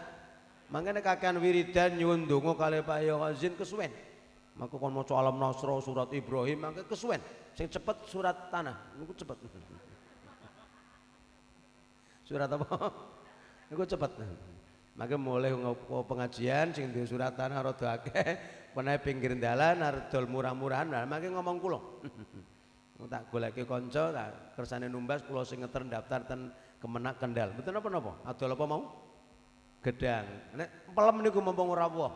Mangkene kakean wiridan nyuwun donga kali Pak Yazin kesuwen. Maka kon maca Alam Nasra surat Ibrahim mangke kesuwen. Sing cepet surat tanah niku cepet. Surat apa? Niku cepet. Maka mulai pengajian sing duwe surat tanah rada akeh, penae pinggir dalan arep dol murah-murahan, mangke ngomong kula. Tak goleke kanca, tak kersane numbas kula sing ngeter daftar ten Kemenak Kendal. Betul apa-apa? Adol apa mau? Gedang. Nek pelem niku mumpung ora woh.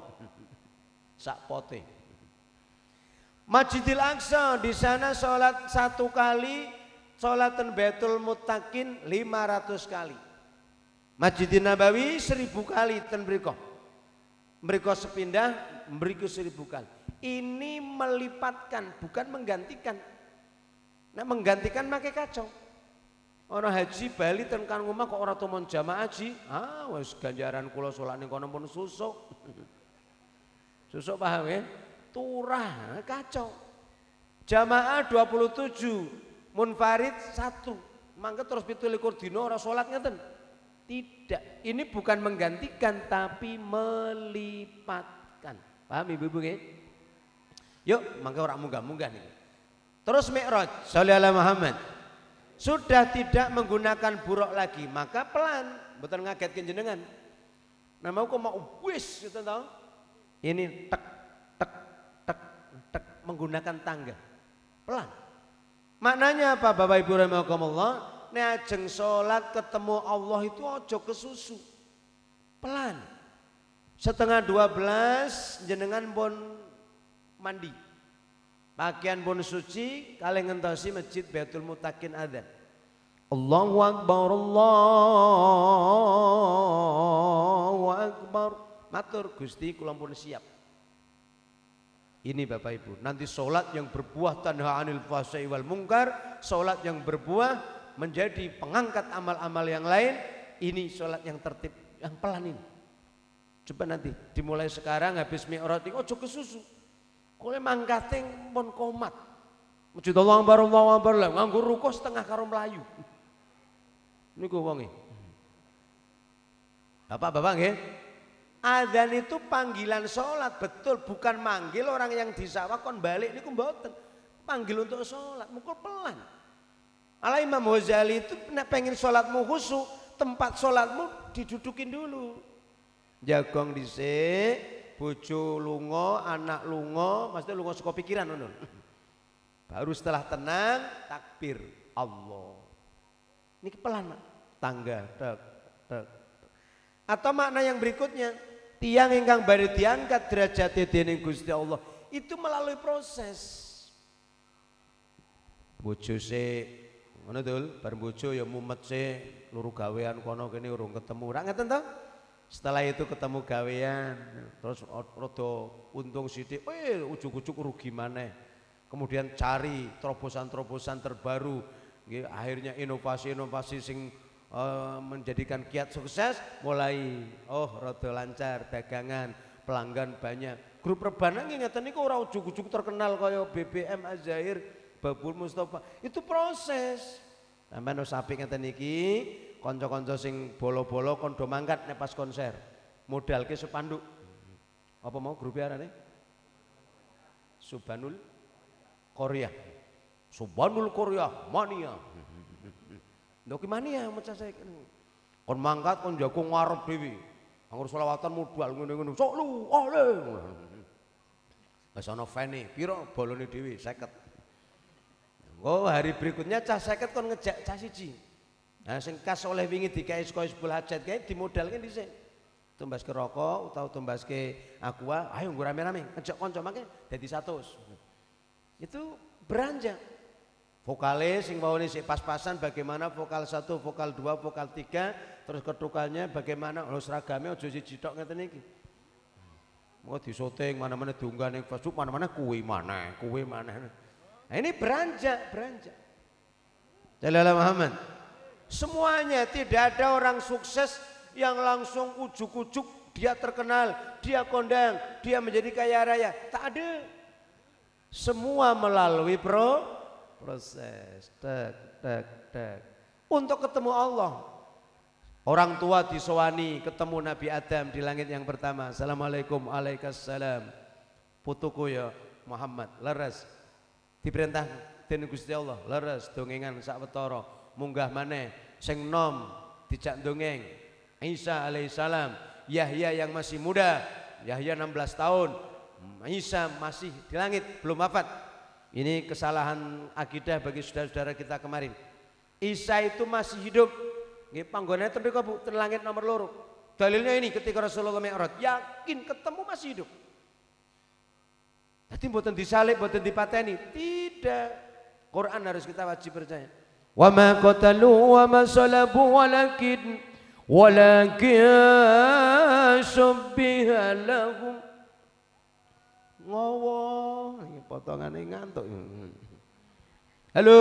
Sak pote. Masjidil Aqsa di sana sholat 1 kali, sholatan Baitul Muttaqin 500 kali. Masjidin Nabawi 1000 kali ten mriku. Mriku sepindah, mriku 1000 kali. Ini melipatkan, bukan menggantikan. Nah menggantikan make kacau. Orang haji Bali ten kan omah kok ora tomon jamaah haji. Wis ganjaran kula salat ning kono pun susuk. Susuk paham ya? Turah kacau. Jamaah 27, munfarid 1. Mangke terus 17 dina ora salat ngeten. Tidak. Ini bukan menggantikan tapi melipatkan. Paham Ibu-ibu nggih? Yuk, mangke ora munggah-munggah niki. Terus Mi'raj, sholli ala Muhammad. sudah tidak menggunakan buruk lagi, maka pelan, betul ngagetkan jenengan. Nah mau kok mau wis gitu tahu? Ini tek tek tek tek menggunakan tangga, pelan. Maknanya apa Bapak Ibu rahimakumullah? Nek ajeng salat ketemu Allah itu ojo kesusu, pelan. Setengah 12 jenengan pun mandi, pakaian pun suci, kalian ngentosi masjid Baitul Mutakin adzan. Allahu Akbar, Allahu Akbar. Matur Gusti kula pun siap. Ini Bapak Ibu, nanti sholat yang berbuah tanha anil fahsya'i wal munkar, sholat yang berbuah menjadi pengangkat amal-amal yang lain. Ini sholat yang tertib, yang pelan ini. Coba nanti dimulai sekarang habis mi'raj ojo kesusu. Kowe mangkate pun komat. Masjid Allahu Akbar lah nganggo ruko setengah karo mlayu. Niku wonge. Bapak-bapak nggih. Adzan itu panggilan sholat, betul, bukan manggil orang yang di sawah kon balik niku mboten. Panggil untuk sholat, mukul pelan. Ala Imam Ghazali itu nek pengen sholatmu khusyuk, tempat sholatmu didudukin dulu. Jagong dhisik, bojo lunga, anak lunga, maksudnya lunga saka pikiran ngono. Baru setelah tenang takbir Allah. Niki pelan, tangga tek tek. Atau makna yang berikutnya, tiang ingkang badhe diangkat derajate dening Gusti Allah itu melalui proses. Bojo sik ngono dul, bar bojo ya mumet sik, luru gawean kono kene urung ketemu. Ora ngeten to? Setelah itu ketemu gawean, terus rada untung sithik, ujug-ujug rugi maneh. Kemudian cari terobosan-terobosan terbaru, akhirnya inovasi-inovasi sing menjadikan kiat sukses, mulai rada lancar dagangan, pelanggan banyak. Grup Rebana ngeten niku ora ujug-ujug terkenal kaya BBM Azahir, Babul Mustafa. Itu proses. Sampeyan wis apik ngeten iki, kanca-kanca sing bolo-bolo kon do mangkat nek pas konser. Modalke sepanduk. Apa mau grup arane? Subhanul Korea. Subhanul Korea mania. Ndok mania macam saya kon mangkat kon jago ngarep dhewe. Anggur selawatan modal ngene-ngene. Sok lu ole. Wis ana fane, pira bolone dhewe 50. Oh hari berikutnya cah 50 kon ngejak cah siji. Nah sing kas oleh wingi dikai saka Hizbul Hajat kae dimodalke dhisik. Tumbaske rokok utawa tumbaske aqua, ayo nggo rame-rame ngejak kanca mangke dadi 100. Itu beranjak. Vokale sing wawane sik pas-pasan bagaimana vokal 1, vokal 2, vokal 3, terus ketukannya bagaimana seragame aja siji tok ngeten iki. Mau disoting mana-mana diunggah ning Facebook, mana-mana kuwi maneh. Nah ini beranjak. Jalala Muhammad. Semuanya, tidak ada orang sukses yang langsung ujuk-ujuk dia terkenal, dia kondang, dia menjadi kaya raya. Tak ada. Semua melalui proses. Untuk ketemu Allah. Orang tua disowani ketemu Nabi Adam di langit yang pertama. Assalamualaikum waalaikumsalam. Putuku ya Muhammad, leres. Diperintah dening Gusti Allah, leres dongengan sawetara. Munggah maneh sing nom dijak dongeng. Isa alaihissalam, Yahya yang masih muda, Yahya 16 tahun. Isa masih di langit, belum wafat. Ini kesalahan akidah bagi saudara-saudara kita kemarin. Isa itu masih hidup. Nggih panggonane ten mriku Bu, ten langit nomor 2. Dalilnya ini ketika Rasulullah Mi'raj, yakin ketemu masih hidup. Jadi mboten disalib, mboten dipateni, tidak. Quran harus kita wajib percaya. Wa ma qatalu wa ma salabu walakin syubbiha lahum. Ngowo, iki potongane ngantuk. Halo.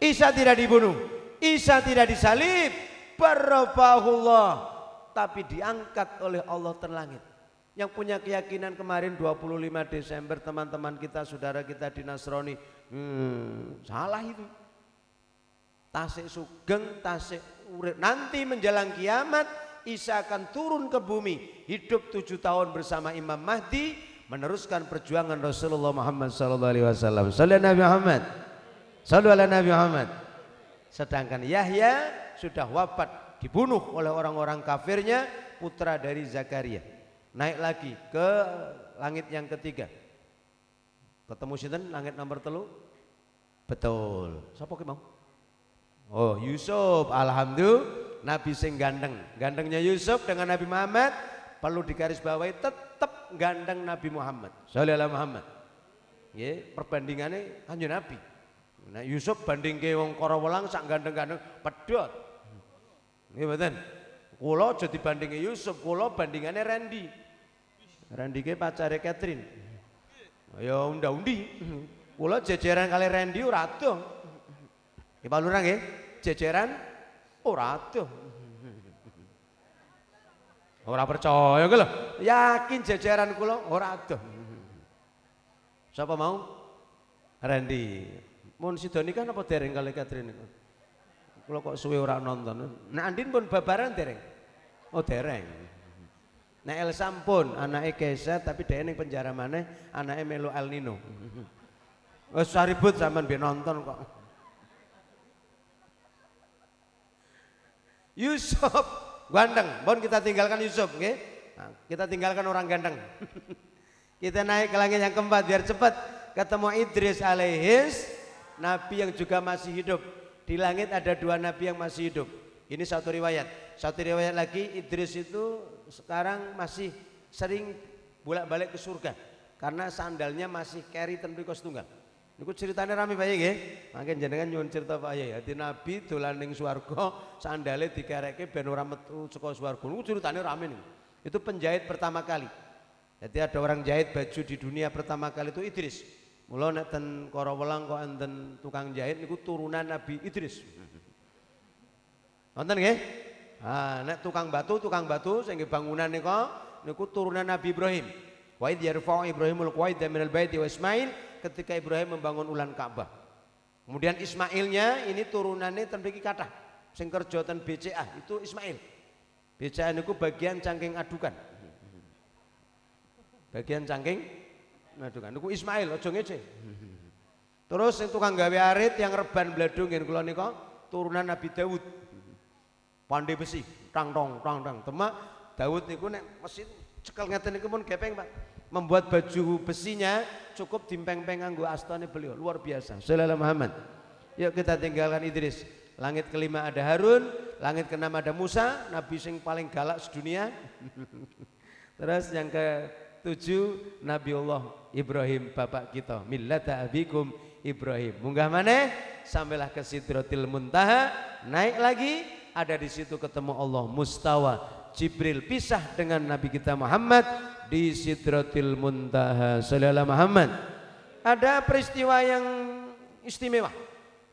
Isa tidak dibunuh, Isa tidak disalib, barrafahullah, tapi diangkat oleh Allah terlangit. Yang punya keyakinan kemarin 25 Desember teman-teman kita, saudara kita di Nasrani, salah itu. Tasik sugeng, tasik urip. Nanti menjelang kiamat Isa akan turun ke bumi, hidup 7 tahun bersama Imam Mahdi, meneruskan perjuangan Rasulullah Muhammad sallallahu alaihi wasallam. Sallallahu Nabi Muhammad. Sallu ala Nabi Muhammad. Sedangkan Yahya sudah wafat, dibunuh oleh orang-orang kafirnya, putra dari Zakaria. Naik lagi ke langit yang ketiga. Ketemu sinten langit nomor 3? Betul. Siapa ki mau? Oh, Yusuf. Alhamdulillah, Nabi sing gandeng. Gandengnya Yusuf dengan Nabi Muhammad perlu digarisbawahi tetap gandeng Nabi Muhammad. Shallallahu alaihi Muhammad. Nggih, perbandingannya Kanjeng Nabi. Nah, Yusuf bandingke wong Karawelang sak gandeng-gandeng pedhot. Nggih mboten. Kula aja dibandingi Yusuf, kula bandingane Randy. Randy ke pacare Catherine. Ya unda-undi. Kula jejeran kali Randy ora adoh. Nggih Pak Lurah nggih, jejeran ora adoh. Ora percaya kula. Yakin jejeran kula ora adoh. Siapa mau? Randy. Mun sida nikah napa dereng kali Catherine niku? Kula kok suwe ora nonton. Nek Andin pun babaran dereng. Oh dereng. Nek Elsa pun anake Kesa tapi dhewe ning penjara maneh, anake melu El Nino. Wis ribut sampean ben nonton kok. Yusuf gandeng, bon kita tinggalkan Yusuf nggih. Nah, kita tinggalkan orang gandeng. Kita naik ke langit yang keempat biar cepat ketemu Idris alaihis, nabi yang juga masih hidup. Di langit ada 2 nabi yang masih hidup. Ini satu riwayat. Satu riwayat lagi, Idris itu sekarang masih sering bolak-balik ke surga karena sandalnya masih carry ten mriku setunggal. Niku ceritane rame bae nggih. Mangke jenengan nyuwun cerita Pak Yai. Dadi nabi dolan ning swarga, sandale dikerekke ben ora metu saka swarga. Niku ceritane rame niku. Itu penjahit pertama kali. Jadi ada orang jahit baju di dunia pertama kali itu Idris. Mula nek ten Karawelang kok enten tukang jahit niku turunan Nabi Idris. Wonten nggih? Ah, nek tukang batu sing bangunan niku turunan Nabi Ibrahim. Wa idh yarfa'u Ibrahimul qawaida minal baiti wa Ismail, ketika Ibrahim membangun ulan Ka'bah. Kemudian Ismailnya ini turunannya ten mriki kathah. Sing kerja ten BCA itu Ismail. BCA niku bagian cangking adukan. Bagian cangking adukan niku Ismail, aja ngece. Terus sing tukang gawe arit yang reban bladung ngen kula nika turunan Nabi Daud. Pandai besi, tang tong. Temak Daud niku nek mesin cekel ngeten niku pun gepeng Pak. Membuat baju besinya cukup dimpeng-peng nganggo astane beliau, luar biasa. Sallallahu Muhammad. Yuk kita tinggalkan Idris. Langit kelima ada Harun, langit keenam ada Musa, nabi sing paling galak sedunia. Terus yang ke-7 Nabiullah Ibrahim bapak kita, millata abikum Ibrahim. Munggah maneh sampailah ke Sidratil Muntaha, naik lagi. Ada di situ ketemu Allah mustawa. Jibril pisah dengan Nabi kita Muhammad di Sidratil Muntaha. Sallallahu Muhammad. Ada peristiwa yang istimewa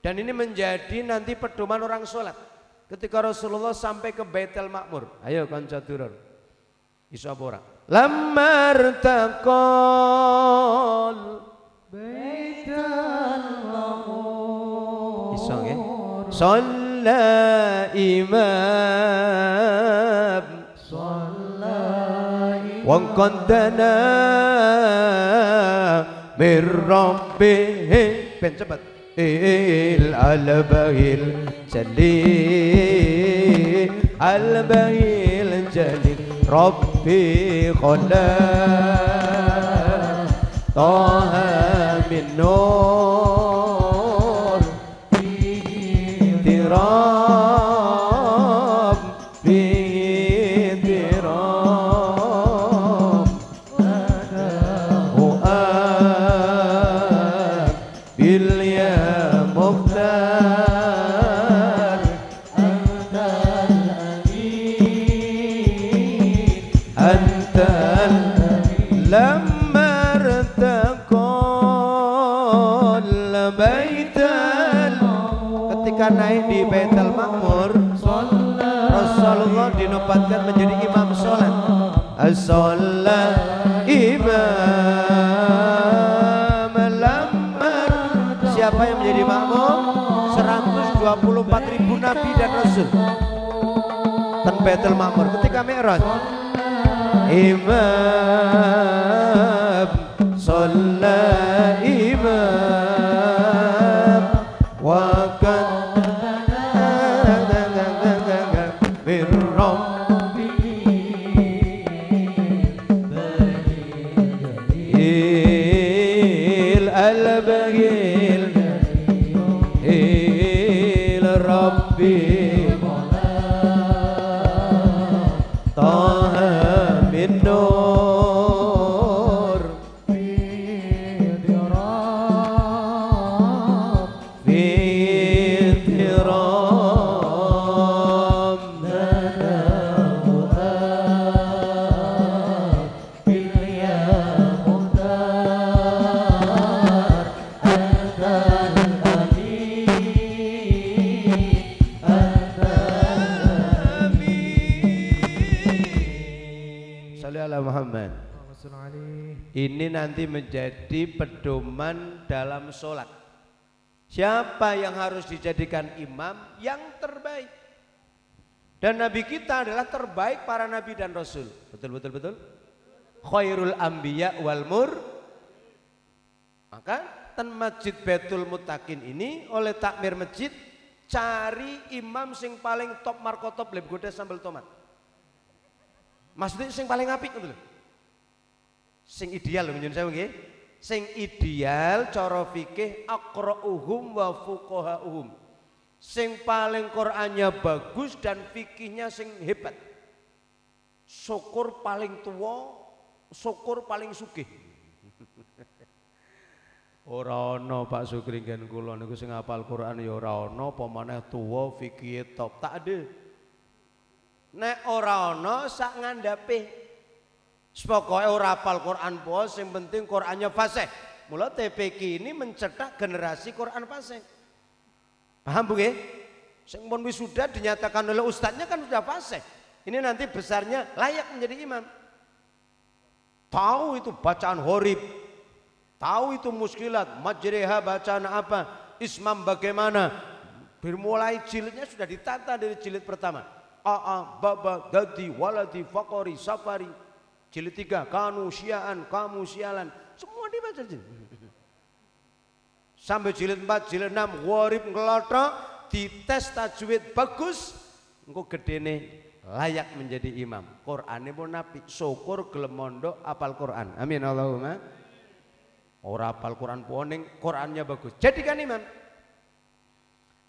dan ini menjadi nanti pedoman orang sholat. Ketika Rasulullah sampai ke Baitul Ma'mur. Ayo kanca durun. Iso apa ora? Lamar taqal Baitul Ma'mur. Iso nggih? Shalla imam wa qadana mir rabbih ben cepet il albahil jalil albahil jalil rabbi qala taha min nur fihi tirab fihi tirab hu'ab bil ya muqtar antal amin antal lamma irtaqal baital. Ketika naik di Baitul Ma'mur, Rasulullah dinobatkan menjadi imam sholat. As-sholat imam lamar. Siapa yang menjadi makmum? 124.000 nabi dan rasul dan Baitul Ma'mur ketika Mi'raj. Imam sholat imam wa qad il Rabbi Taha min nur fi tiram Muhammad. Ini nanti menjadi pedoman dalam sholat. Siapa yang harus dijadikan imam? Yang terbaik. Dan Nabi kita adalah terbaik para Nabi dan Rasul. Betul. Khairul anbiya wal mur. Maka ten masjid Baitul Muttaqin ini oleh takmir masjid cari imam sing paling top markotop leb goda sambal tomat. Maksudnya sing paling apik gitu loh. Sing ideal lho nyun sewu nggih. Sing ideal cara fikih aqra'uhum wa fuqaha'uhum. Sing paling Qur'annya bagus dan fikihnya sing hebat. Syukur paling tua, syukur paling sugih. Ora ana Pak Sukri nggen kula niku sing hafal Qur'an ya ora ana, apa maneh tuwa fikihe top. Tak ada. Nek ora ana sak ngandhape. Pokoke ora hafal Quran pos, yang penting Qurannya fasih. Mula TPQ ini mencetak generasi Quran fasih. Paham Bu nggih? Sing pun wisuda dinyatakan oleh ustadznya kan sudah fasih. Ini nanti besarnya layak menjadi imam. Tahu itu bacaan horib. Tahu itu muskilat, majriha bacaan apa, ismam bagaimana. Bermulai jilidnya sudah ditata dari jilid pertama. Baba, dadi, waladi, fakori, safari. Jilid 3, kanu syiaan, kamu sialan. Semua dibaca. Sampai jilid 4, jilid 6, gharib ngelotok, dites tajwid bagus. Engko gedene layak menjadi imam. Qur'ane pun nabi, syukur gelem mondok apal Qur'an. Amin Allahumma. Ora apal Qur'an poning, Qur'annya bagus. Jadikan imam.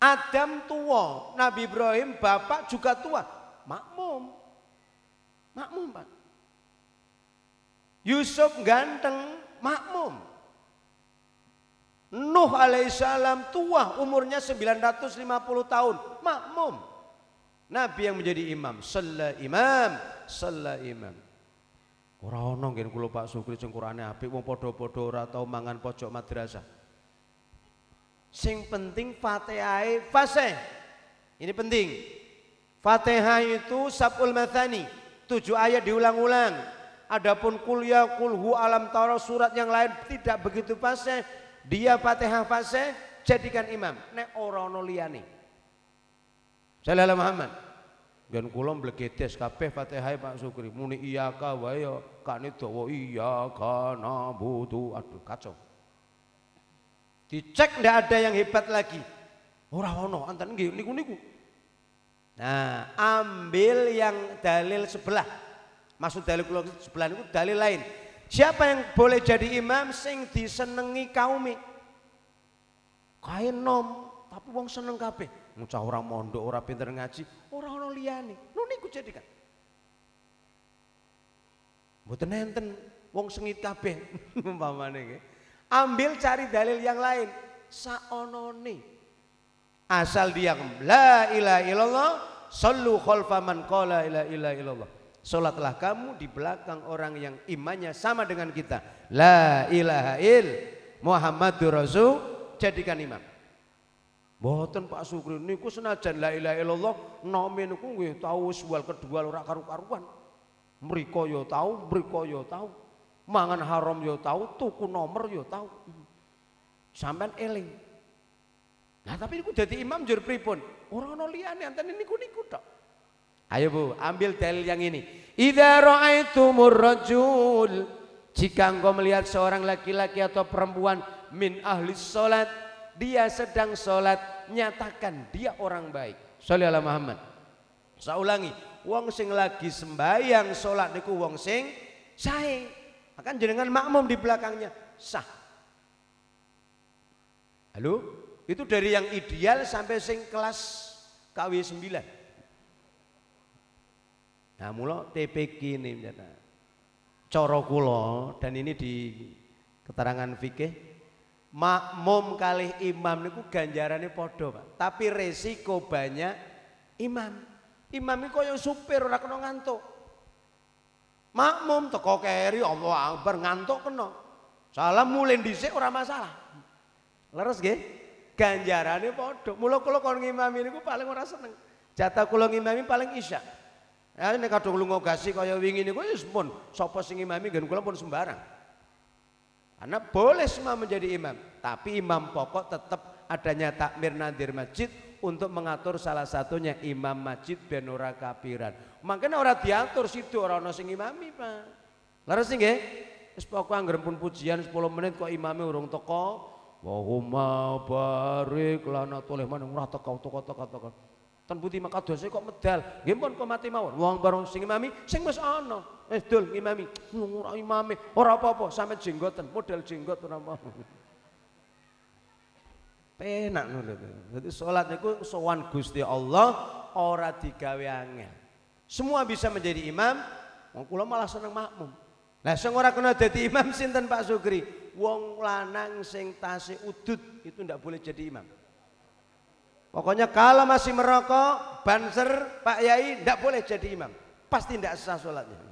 Adam tua, Nabi Ibrahim bapak juga tua. Makmum. Makmum Pak. Yusuf ganteng, makmum. Nuh alaihissalam tua, umurnya 950 tahun, makmum. Nabi yang menjadi imam, salla imam. Ora ono ngen kula Pak Sukri sing Qur'ane apik wong padha-padha ora tau mangan pojok madrasah. Sing penting Fatihah fasih. Ini penting. Fatihah itu sab'ul mathani, 7 ayat diulang-ulang. Adapun kuliah kulhu alam tara surat yang lain tidak begitu fasih. Dia Fatihah fasih, jadikan imam. Nek ora ono liyane. Sallallahu Muhammad. Gen kula mblegedes kabeh Fatihah Pak Sukri. Muni iyyaka wa ya kane dawa iyyaka na'budu. Aduh kacau. Dicek ndak ada yang hebat lagi. Ora ono anten nggih niku. Nah, ambil yang dalil sebelah. Maksud dalil kula sebelah itu dalil lain. Siapa yang boleh jadi imam sing disenengi kaumi? Kae nom, tapi wong seneng kabeh. Ngucah orang mondok, ora pinter ngaji, ora ono liyane. Lho niku jadikan. Mboten enten wong sengit kabeh umpamane nggih. Ambil cari dalil yang lain, saonone. Asal dia la ilaha illallah, sallu khalfa man qala la ilaha illallah. Salatlah kamu di belakang orang yang imannya sama dengan kita. La ilaha il Muhammadur Rasul, jadikan imam. Mboten Pak Sukri niku senajan la ilaha illallah nome niku nggih tau suwal kedua ora karu-karuan. Mriko ya tau, mriko ya tau. Mangan haram ya tau, tuku nomor ya tau. Sampean eling. Nah tapi niku dadi imam njur pripun? Ora ana liyane anten niku tok. Ayo Bu, ambil dalil yang ini. Idza ra'aitumur rajul, jika engkau melihat seorang laki-laki atau perempuan min ahli salat, dia sedang salat, nyatakan dia orang baik. Sholli ala Muhammad. Saya ulangi, wong sing lagi sembahyang salat niku wong sing sae. Akan jenengan makmum di belakangnya sah. Halo, itu dari yang ideal sampai sing kelas KW 9. Nah, mula TPQ ini cara kula dan ini di keterangan fikih, makmum kalih imam niku ganjarane padha, Pak. Tapi resiko banyak imam. Imam iku kaya supir ora kena ngantuk. Makmum teko keri Allah Akbar ngantuk kena. Salam mulai dhisik ora masalah. Leres nggih? Ganjarane padha. Mula kula kon ngimami niku paling ora seneng. Jatah kula ngimami paling isya. Ya nek kadung lunga gasi kaya wingi niku wis pun sapa sing ngimami nggen kula pun sembarang. Karena boleh semua menjadi imam, tapi imam pokok tetap adanya takmir nadir masjid untuk mengatur salah satunya imam masjid ben ora kapiran. Makanya ora diatur situ ora ana sing imami, Pak. Leres nggih? Wis pokoke anggere pun pujian 10 menit kok imame urung teko. Wahumma barik lana toleh manung ora teko. Ten putih maka dose kok medal. Nggih pun kok mati mawon. Wong bareng sing imami sing wis ana. Dul ngimami. Ora imame, ora apa-apa sampe jenggoten, model jenggot ora apa. Penak ngono lho. Dadi salat niku sowan Gusti Allah ora digawe angel. Semua bisa menjadi imam, wong kula malah seneng makmum. Lah sing ora kena dadi imam sinten Pak Sukri? Wong lanang sing tasih udud itu ndak boleh jadi imam. Pokoknya kalau masih merokok, banser, Pak Yai ndak boleh jadi imam. Pasti ndak sah sholatnya.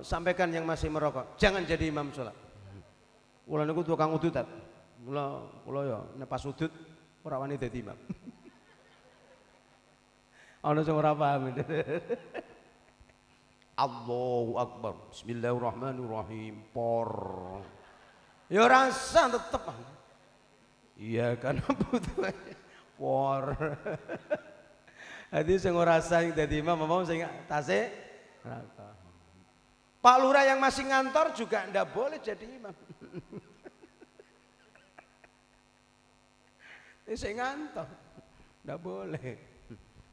Sampaikan yang masih merokok, jangan jadi imam sholat. Kula niku tukang udutan. Kula ya nek pas udut ora wani dadi imam. Ana sing ora paham. Allahu Akbar. Bismillahirrahmanirrahim. Por. Ya rasa tetep. Iya kan butuh por. Jadi sing ora sah dadi imam mau sing tasik neraka. Pak Lurah yang masih ngantor juga ndak boleh jadi imam. Ini sing ngantor ndak boleh.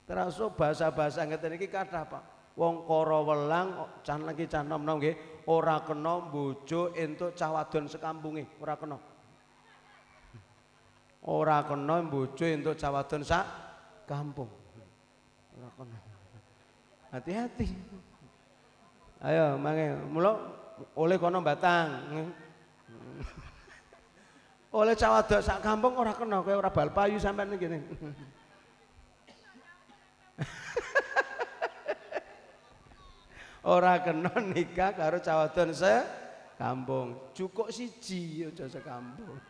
Terus bahasa-bahasa ngeten iki kathah, Pak. Wong kara welang can lagi can nom-nom nggih, ora kena bojo entuk cah wadon sekampunge, ora kena. Ora kena bojo entuk cah wadon sak kampung. Ora kena. Hati-hati. Ayo mangke mula oleh kono batang. Oleh cah wadon sak kampung ora kena, kowe ora bal payu sampean ngene. Ora kena nikah karo cah wadon sekampung. Cukup siji aja sekampung.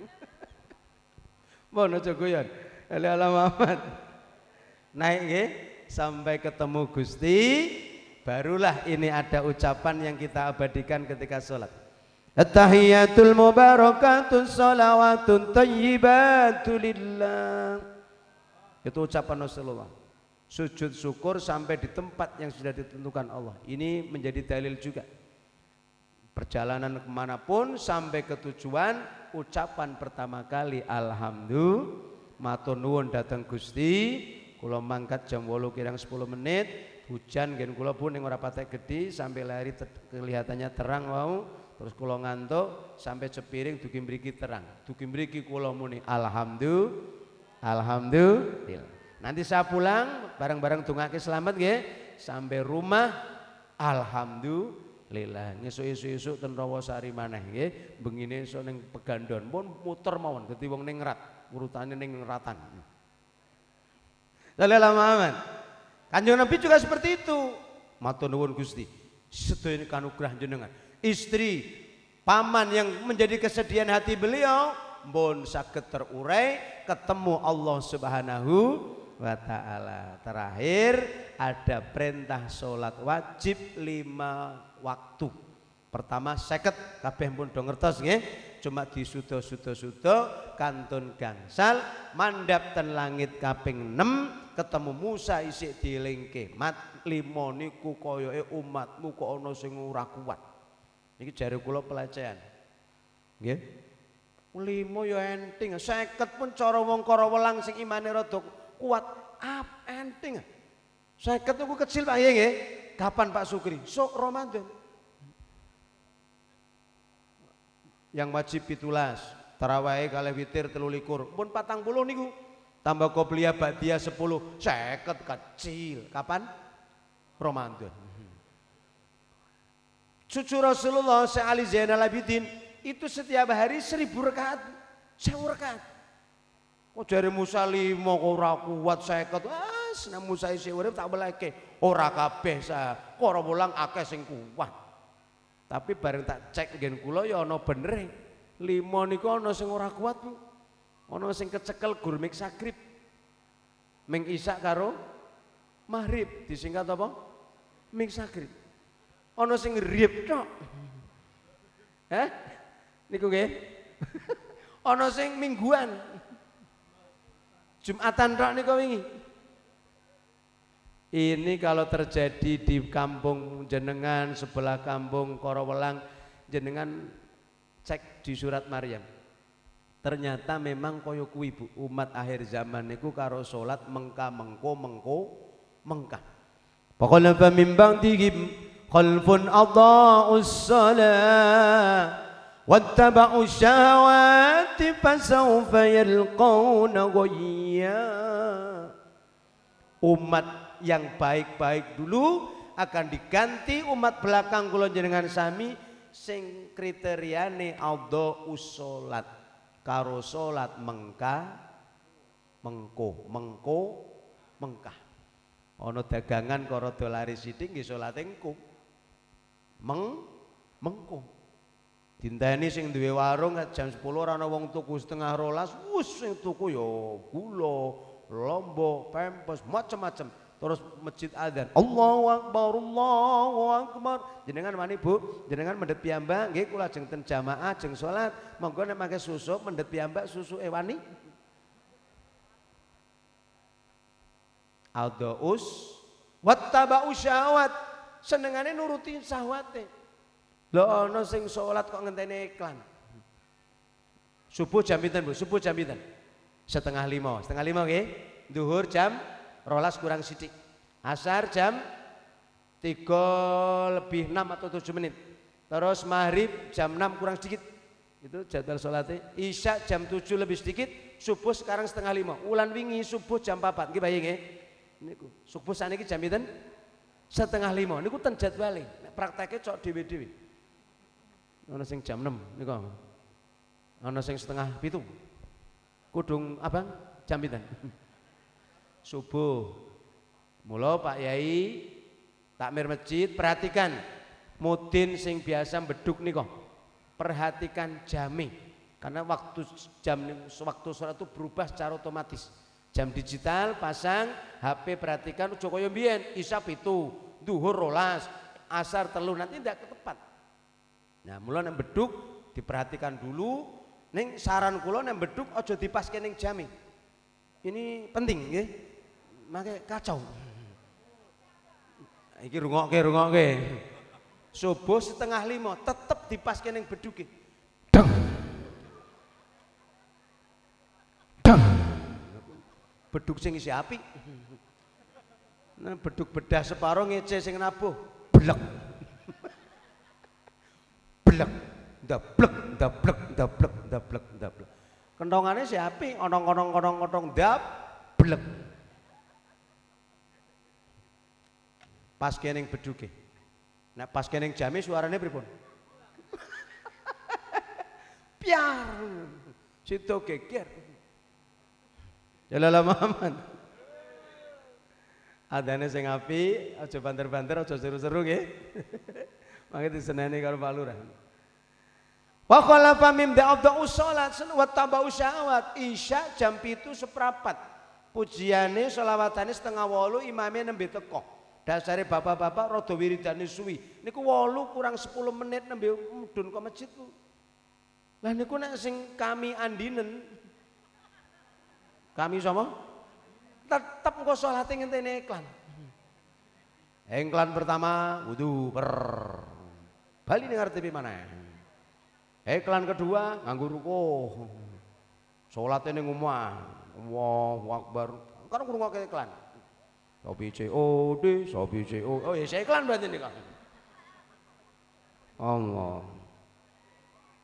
Mon aja guyon. Ala Muhammad. Naik nggih sampai ketemu Gusti, barulah ini ada ucapan yang kita abadikan ketika sholat. At-tahiyatul mubarakatun sholawatun thayyibatu lillah. Itu ucapan Rasulullah. Sujud syukur sampai di tempat yang sudah ditentukan Allah. Ini menjadi dalil juga. Perjalanan kemanapun sampai ke tujuan, ucapan pertama kali alhamdulillah, matur nuwun dateng Gusti. Kula mangkat jam 8 kirang 10 menit. Hujan ngen kula pun ning ora patek gedhi sampai lari kelihatannya terang wau. Terus kula ngantuk sampai cepiring dugi mriki terang. Dugi mriki kula muni alhamdulillah. Nanti saya pulang bareng-bareng dongake selamat nggih sampai rumah alhamdulillah. Ngesuk-esuk ten Rawasari maneh nggih, bengine esuk ning Pegandon pun muter mawon dadi wong ning Rat, urutane ning Ratan. Sallallahu Muhammad. Kanjeng Nabi juga seperti itu. Matur nuwun Gusti. Sedaya kanugrah jenengan. Istri, paman yang menjadi kesedihan hati beliau mbon saged terurai ketemu Allah Subhanahu wa ta'ala. Terakhir ada perintah sholat wajib 5 waktu. Pertama 50 kabeh pun do ngertos nggih, cuma disuda-suda kantun gangsal mandhap ten langit kaping 6 ketemu Musa isik dielingke mat 5 niku koyoke umatmu kok ana sing ora kuat. Niki jare kula pelecehan. Nggih. 5 ya enting, 50 pun cara wong kara welang sing imane rada kuat enteng. 50 niku kecil Pak nggih. Kapan Pak Sukri? Sok Ramadan. Yang wajib 17, Tarawih kalih witir 23. Pun 40 niku. Tambah qobliyah ba'diyah 10, 50 kecil. Kapan? Ramadan. Cucu Rasulullah Syekh Ali Zainal Abidin itu setiap hari 1000 rakaat. 1000 rakaat. Kok jare Musa 5 kok ora kuat 50. Senang Musa isih urip tak beleke. Ora kabeh sa. Kok ora mulang akeh sing kuat. Tapi bareng tak cek nggen kula ya ana benere. 5 niku ana sing ora kuat, Bu. Ana sing kecekel gur mik sagrib. Ming isak karo maghrib disingkat apa? Ming sagrib. Ana sing riyep tok. Hah? Niku nggih. Ana sing mingguan. Jumatan tok niku wingi. Ini kalau terjadi di kampung jenengan sebelah kampung Korowelang jenengan cek di surat Maryam. Ternyata memang koyo kuwi Bu, umat akhir zaman niku karo salat mengka. Pokoknya min ba'dihim khalfun adha'us shalah wattaba'u syahawati fasawfa yalqawna ghayya. Umat yang baik-baik dulu akan diganti umat belakang kula jenengan sami sing kriteriane adha'us shalat. Karo salat mengkah. Ana dagangan karo dolari sithik nggih salate engko. Mengko. Dinteni sing duwe warung jam 10 ora ana wong tuku setengah 12, wus sing tuku ya gula, lombok, pempes, macam-macam. Terus masjid adzan. Allahu Akbar, Allahu Akbar. Jenengan wani Bu, jenengan mendhet piyambak nggih kula ajeng ten jamaah ajeng salat. Monggo nek mangke susuk mendhet piyambak susuke wani. Aldaus wattaba'u syahwat. Senengane nuruti syahwate. Lho ana sing salat kok ngenteni iklan. Subuh jam pinten Bu? Subuh jam pinten? 4:30. 4:30 nggih. Zuhur jam 12 kurang sithik. Asar jam 3:06 atau 7 menit. Terus maghrib jam 6 kurang sedikit. Itu jadwal sholatnya. Isya jam 7 lebih sedikit. Subuh sekarang 4:30. Ulan wingi subuh jam 4. Nggih bayang nggih. Niku subuh saniki jam pinten? 4:30. Niku ten jadwale. Nek prakteke cok dhewe-dhewe. Ana sing jam 6 niku. Ana sing 6:30. Kudung abang jam pinten? Subuh. Mula Pak Yai takmir masjid perhatikan mudin sing biasa beduk nika. Perhatikan jame. Karena waktu sholat itu berubah secara otomatis. Jam digital pasang, HP perhatikan aja kaya mbiyen, isya 7, zuhur 12, asar 3 nanti tidak tepat. Nah, mula nek beduk diperhatikan dulu. Ning saran kula nek beduk aja dipaske ning jame. Ini penting nggih. Make kacau. Iki rungokke. Subuh 4:30 tetep dipaske ning beduke. Dang. Beduk sing isi api. Nah, beduk bedah separo ngece sing nabuh. Blek. Blek. Ndablek. Kentongane si api, onong blek. Pas kening beduke. Nek pas kening jame suarane pripun? Piar. Situ geger. Jalala Muhammad. Adane sing api, aja banter-banter, aja seru-seru nggih. Mangke diseneni karo Pak Lurah. Wa khalafa mim da'u shalat wa tabau syahwat. Isya jam 7:15. Pujiane selawatane 7:30 imame nembe teko. Dasare bapak-bapak rada wiridane suwi. Niku 8 kurang 10 menit nembe mudhun ke masjid ku. Lah niku nek sing kami andinen. Kami sama? Tetep engko salate ngenteni iklan. Iklan pertama wudu bali ning arep maneh. Iklan kedua nganggo rukuh. Salate ning omah. Allahu Akbar. Kan ngrungokke iklan. Sobi COD. Oh ya saya iklan berarti nih Kak. Allah.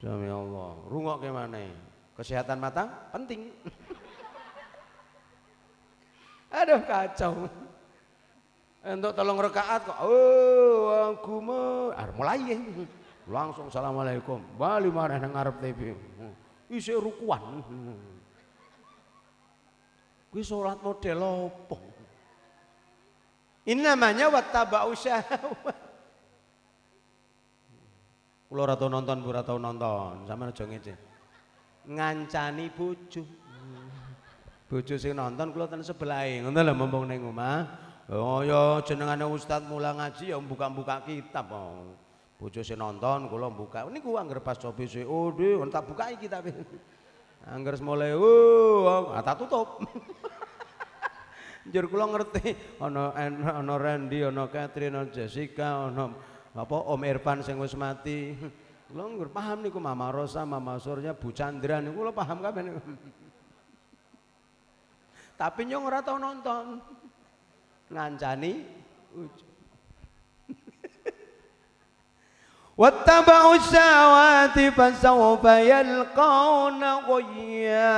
Demi Allah. Rungokke maneh. Kesehatan mata penting. Aduh kacau. Untuk tolong rakaat kok. Oh, aku mau mulai langsung assalamualaikum. Bali marah nang ngarep TV. Isih rukuan. Kuwi salat model opo? Ini namanya wattaba'u syahwat. Kula ora tau nonton, ora tau nonton. Sampeyan aja ngece. Ngancani bojo. Bojo sing nonton kula ten sebelahe. Ngono lho mumpung ning omah. Oh ya jenengane ustaz mula ngaji ya buka-buka kitab. Bojo sing nonton kula buka. Niku anggere pas cobi sik oh tak bukai kitab. Angger mulai tak tutup. Njur kula ngerti ana Randy, ana Catherine, ana Jessica, ana apa Om Irfan sing wis mati. Kula nggur paham niku Mama Rosa, Mama Surya, Bu Chandra niku kula paham kabeh niku. Tapi nyong ora tau nonton. Ngancani wattaba'u syahawati fasawfa yalqauna ghayya.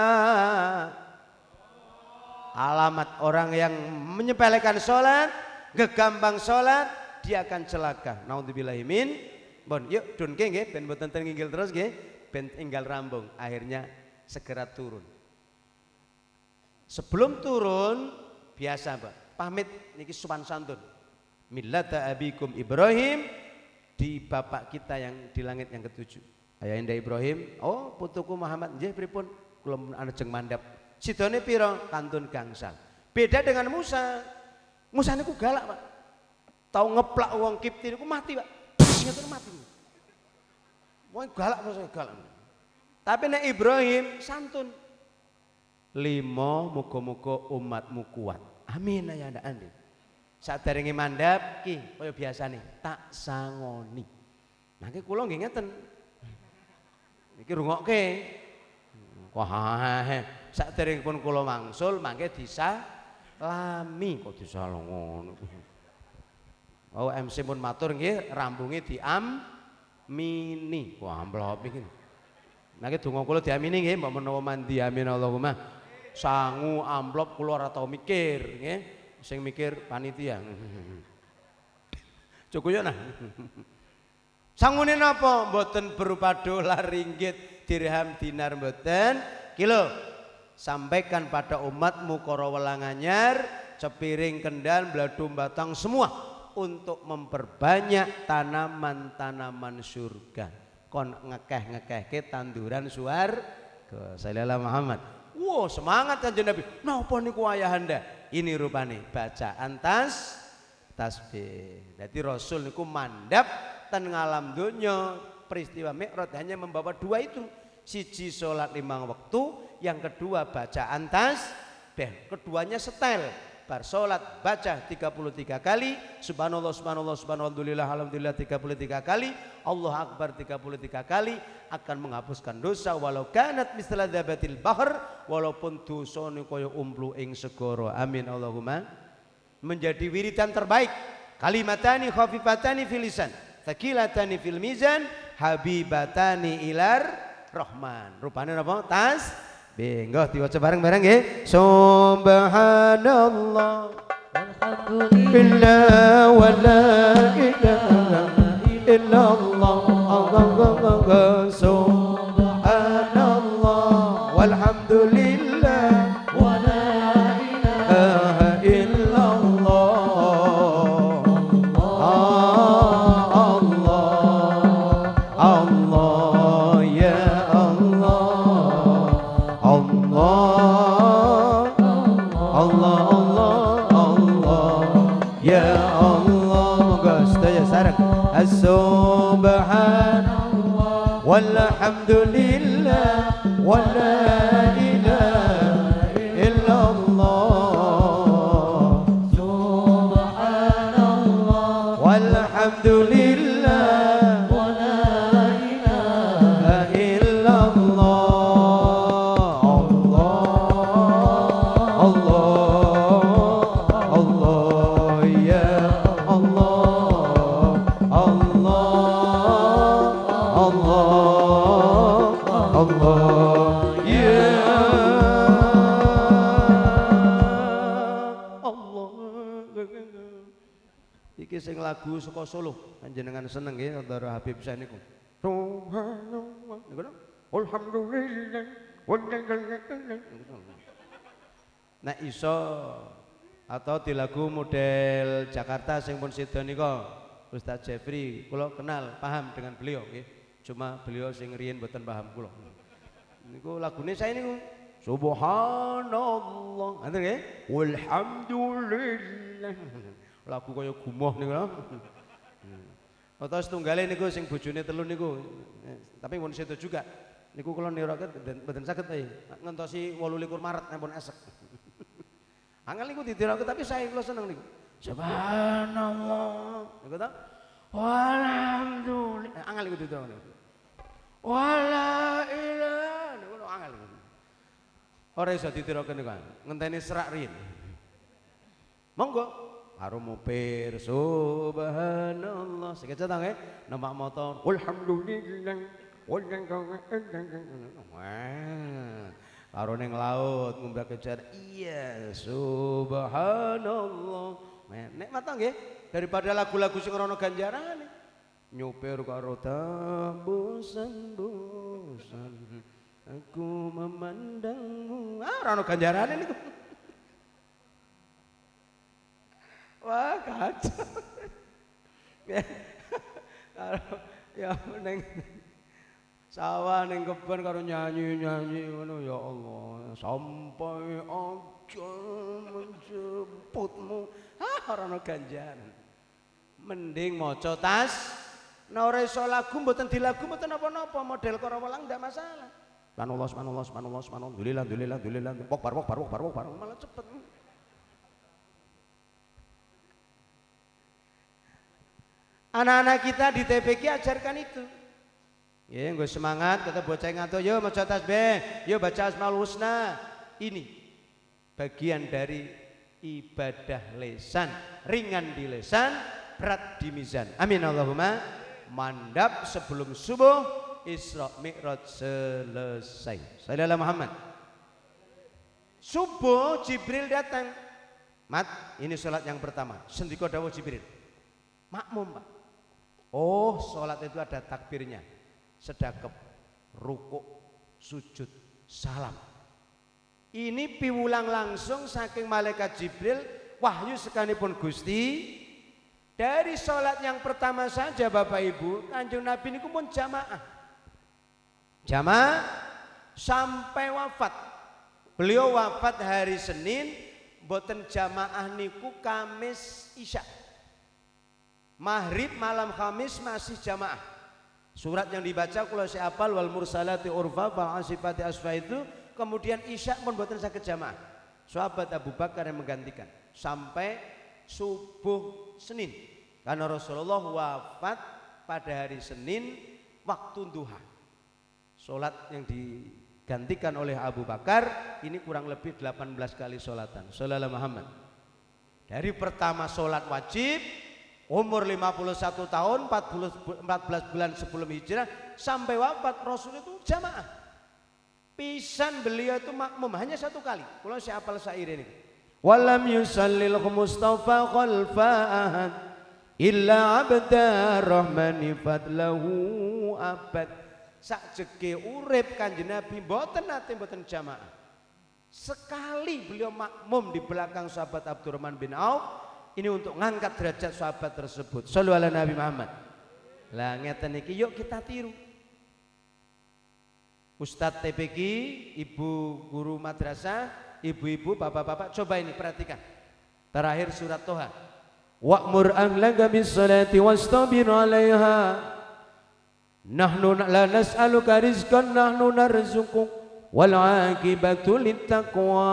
Alamat orang yang menyepelekan sholat, gegampang sholat, dia akan celaka. Naudzubillahi min. Bon, yuk dunke nggih ben mboten nginggil terus nggih, ben tinggal rambung. Akhirnya segera turun. Sebelum turun biasa, Pak. Pamit niki sopan santun. Millata abikum Ibrahim, di bapak kita yang di langit yang ketujuh. Ayahanda Ibrahim, oh putuku Muhammad nggih pripun? Kula anjeng mandhap. Sidone pira? Kantun gangsal. Beda dengan Musa. Musa niku galak, Pak. Tahu ngeplak wong Kipti niku mati, Pak. Ngeten mati. Wong galak Musa galak. Tapi nek Ibrahim santun. 5 muga-muga umatmu kuat. Amin ya andi. Saderenge mandhap ki kaya biasane tak sangoni. Mangke kula nggih ngeten. Niki rungokke. Wah, saderengipun kula mangsul mangke disalami kok disalong ngono. Oh MC pun matur nggih rambunge diamini. Wah amplop iki. Mangke donga kula diamini nggih mbok menawa mandi amin Allahumma. Sangu amplop kula ora tau mikir nggih. Sing mikir panitia. Cukup ya nah. Sangune napa? Mboten berupa dolar, ringgit, dirham, dinar mboten. Kilo sampaikan pada umatmu karo welanganyar, cepiring, kendal, bladung, batang semua untuk memperbanyak tanaman-tanaman surga. Kon ngekeh-ngekehke tanduran suwarga. Sallallahu Muhammad. Wow, semangat kanjeng Nabi. Napa niku ayahanda? Ini rupane bacaan tasbih. Jadi Rasul niku mandap ten ngalam donya. Peristiwa Mi'raj hanya membawa 2 itu. Siji salat 5 waktu, yang kedua bacaan tasbih. Keduanya setel. Bar salat baca 33 kali, subhanallah subhanallah subhanallah alhamdulillah 33 kali, Allah akbar 33 kali, akan menghapuskan dosa walau kanat misla dzabatil bahr, walaupun dosane kaya umplu ing segara. Amin Allahumma. Menjadi wiridan terbaik. Kalimatani khafifatani fil lisan, tsaqilatani fil mizan, habibatani ilar rahman. Rupane napa? Benggoh diwaca bareng-bareng nggih. Subhanallah walhamdulillah wa la ilaha illallah. Subhanallah walhamdulillah wa la ilaha illallah. Allah ya Subhanallah walhamdulillah wa la ilaha illallah. Subhanallah walhamdulillah wa la ilaha illallah. Allah ya Allah. Allah sing lagu saka Solo panjenengan seneng nggih karo Habib Syekh niku. Subhanallah niku lho. Alhamdulillah. Nek iso atau di lagu model Jakarta sing pun sida nika Ustaz Jeffrey kula kenal paham dengan beliau nggih. Cuma beliau sing riyen mboten paham kula. Niku lagune saya niku Subhanallah. Ngoten nggih? Walhamdulillah. Lagu kaya gumoh niku lho. Atau setunggale niku sing bojone telu niku. Tapi pun sedo juga. Niku kula nirake mboten saged ngentosi 28 Maret ampun esek. Angel niku didirake tapi saya kula seneng niku. Subhanallah. Niku ta? Walhamdulillah. Angel niku didirake. Wala ilaha niku angel. Ora iso ditirake niku. Ngenteni serak riyin. Monggo karo mupir subhanallah. Sekece ta nggih? Numpak motor. Alhamdulillah. Wah. Karo ning laut ngumbar kejar. Iya, subhanallah. Nek mata nggih daripada lagu-lagu sing ora ono ganjarane. Nyupir karo bosan-bosan aku memandangmu. Ora ono ganjarane niku. Wah, kacau. Ya ning sawah ning kebon karo nyanyi-nyanyi ngono ya Allah. Sampai aja menjemputmu. Ora ono ganjaran. Mending maca tas. Nek ora iso lagu mboten dilagu mboten napa-napa, model karo welang ndak masalah. Subhanallah. Alhamdulillah. Pok bar malah cepet. Anak-anak kita di TPQ ajarkan itu. Ya, gue semangat kata bocah ngantuk, yo maca tasbih, yo baca Asmaul Husna. Ini bagian dari ibadah lesan, ringan di lesan, berat di mizan. Amin Allahumma. Mandap sebelum subuh, Isra Mi'raj selesai. Sallallahu Muhammad. Subuh Jibril datang. Mat, ini sholat yang pertama. Sendika dawuh Jibril. Makmum, Pak. Oh, sholat itu ada takbirnya. Sedekap, rukuk, sujud, salam. Ini piwulang langsung saking malaikat Jibril, wahyu sekalipun Gusti. Dari sholat yang pertama saja Bapak Ibu, Kanjeng Nabi niku pun jamaah. Jamaah sampai wafat. Beliau wafat hari Senin, boten jamaah niku Kamis Isya. Maghrib malam Kamis masih jamaah. Surat yang dibaca kula si apal wal mursalati urfa fa asifati asfa itu, kemudian Isya pun boten saged jamaah. Sahabat Abu Bakar yang menggantikan sampai subuh Senin. Karena Rasulullah wafat pada hari Senin waktu duha. Salat yang digantikan oleh Abu Bakar ini kurang lebih 18 kali salatan. Sallallahu Muhammad. Dari pertama salat wajib umur 51 tahun 14 bulan sebelum hijrah sampai wafat Rasul itu jamaah. Pisan beliau itu makmum hanya satu kali. Kalau saya hafal syair ini. Walam yusallil Mustafa khalfa ahad illa abda rahmani fadlahu abad. Sakjeke urip Kanjeng Nabi mboten nate mboten jamaah. Sekali beliau makmum di belakang sahabat Abdurrahman bin Auf. Ini untuk ngangkat derajat sahabat tersebut. Shallu ala Nabi Muhammad. Lah ngeten iki yuk kita tiru. Ustadz TPQ, ibu guru madrasah, ibu-ibu, bapak-bapak, coba ini perhatikan. Terakhir surat Toha. Wa'mur ahlaka bis-salati wastabir 'alaiha. Nahnu la nas'aluka rizqan nahnu narzuquk wal 'aqibatu littaqwa.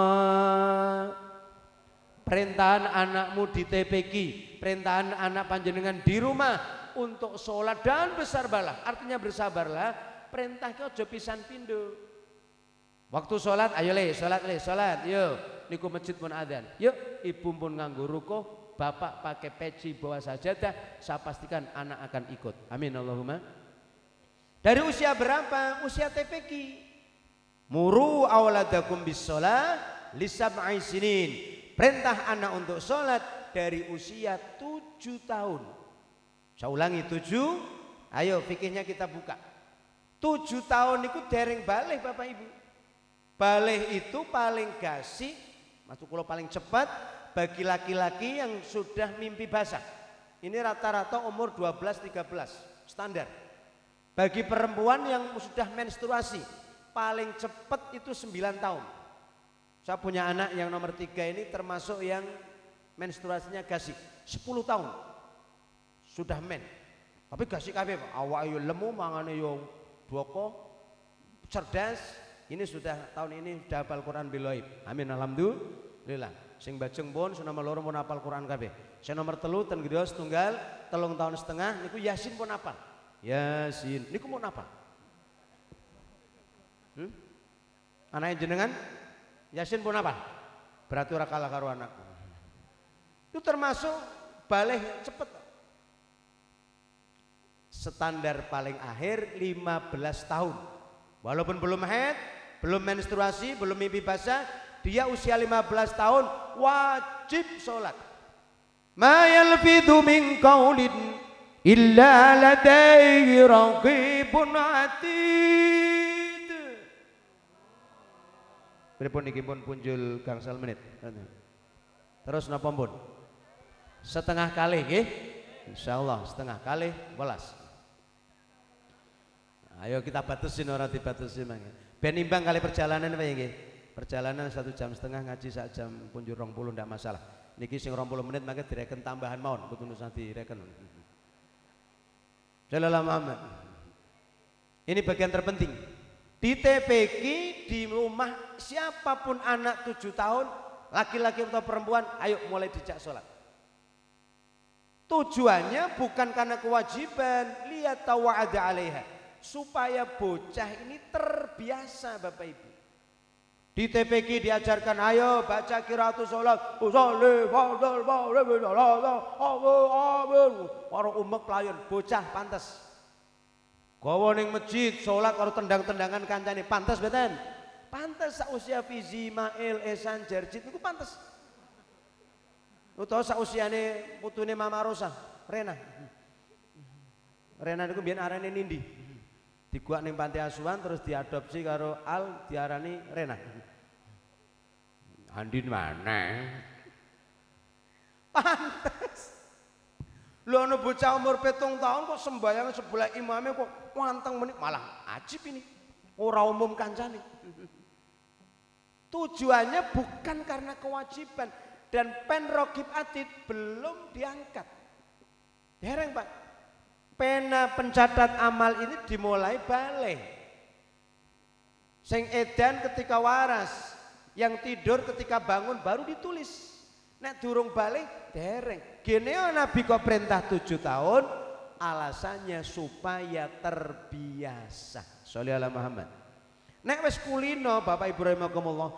Perintahan anakmu di TPQ, perintahan anak panjenengan di rumah untuk sholat dan bersabarlah. Artinya bersabarlah, perintahnya ojo pisan pindo. Waktu sholat, ayo sholat, yuk, niku masjid pun adzan. Yuk, ibu pun nganggo rukuh, bapak pakai peci bawa sajadah, saya pastikan anak akan ikut. Amin Allahumma. Dari usia berapa? Usia TPQ. Muru awladakum bis sholat lisab'i sinin. Perintah anak untuk sholat dari usia 7 tahun. Saya ulangi 7. Ayo fikihnya kita buka. 7 tahun itu dereng balih Bapak Ibu. Balih itu paling gasih, maksud kula paling cepat bagi laki-laki yang sudah mimpi basah. Ini rata-rata umur 12-13 standar. Bagi perempuan yang sudah menstruasi paling cepat itu 9 tahun. Saya punya anak yang nomor 3 ini termasuk yang menstruasinya gasih 10 tahun sudah men. Tapi gasih kabeh Pak. Awak yo lemu mangane yo dwoko cerdas. Ini sudah tahun ini sudah hafal Quran biloib. Amin alhamdulillah. Sing bajeng pun sing nomor 2 pun hafal Quran kabeh. Sing nomor 3 ten gedhe setunggal 3 tahun setengah niku Yasin pun hafal. Yasin niku mau hafal. Anake jenengan Yasin pun hafal. Berarti ora kalah karo anak. Itu termasuk balih cepet. Standar paling akhir 15 tahun. Walaupun belum haid, belum menstruasi, belum mimpi basah, dia usia 15 tahun wajib sholat. Ma yalfidhu min qaulin illa ladaihi raqibun atid. Pripun niki pun punjul gangsal menit. Terus napa pun? Setengah kali nggih. Insyaallah setengah kali welas. Ayo kita batasin orang dibatasin mangke. Ben imbang kali perjalanan apa ya nggih? Perjalanan 1,5 jam ngaji 1 jam punjul 20 ndak masalah. Niki sing 20 menit mangke direken tambahan mawon, mboten usah direken. Jalala Muhammad. Ini bagian terpenting. Di TPQ di rumah siapapun anak 7 tahun, laki-laki atau perempuan, ayo mulai dijak sholat. Tujuannya bukan karena kewajiban, lihat tawa'ada alaiha. Supaya bocah ini terbiasa Bapak Ibu. Di TPQ diajarkan ayo baca qiraatus sholat. Usolli fardal maghrib para umek pelayan bocah pantes. Gawa ning masjid sholat karo tendang-tendangan kancane pantes mboten? Pantes sausia Fizi Mail Esan Jerjit niku pantes. Utawa sausiane putune Mama Rosa, Rena. Rena niku biyen arane Nindi. Diguak ning panti asuhan terus diadopsi karo Al diarani Rena. Andin mana? Pantes. Lho ana bocah umur 7 tahun kok sembahyang sebelah imame kok wanteng menit malah ajib ini. Ora umum kancane. Tujuannya bukan karena kewajiban dan pen raqib atid belum diangkat. Dereng Pak. Pena pencatat amal ini dimulai baleh. Sing edan ketika waras, yang tidur ketika bangun baru ditulis. Nek durung baleh dereng. Gene Nabi kok perintah 7 tahun, alasannya supaya terbiasa. Sholli ala Muhammad. Nek wis kulino Bapak Ibu rahimakumullah,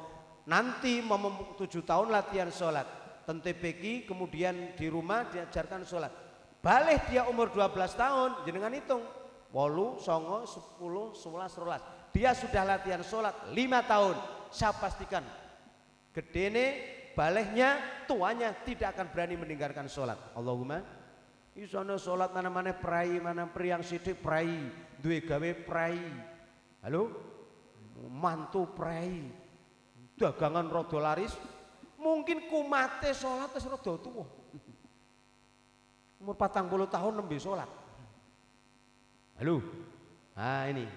nanti mau 7 tahun latihan sholat. Ten TPQ kemudian di rumah diajarkan sholat. Balih dia umur 12 tahun, jenengan hitung 8, 9, 10, 11, 12. Dia sudah latihan sholat 5 tahun. Saya pastikan gedene balihnya, tuanya tidak akan berani meninggalkan sholat. Allahumma isono sholat mana-mana prai, mana priang sidik prai, duwe gawe prai. Halo? Mantu prai. Dagangan rada laris, mungkin kumate sholat wis rada tuwa. Umur 40 tahun nembe sholat. Halo. Nah ini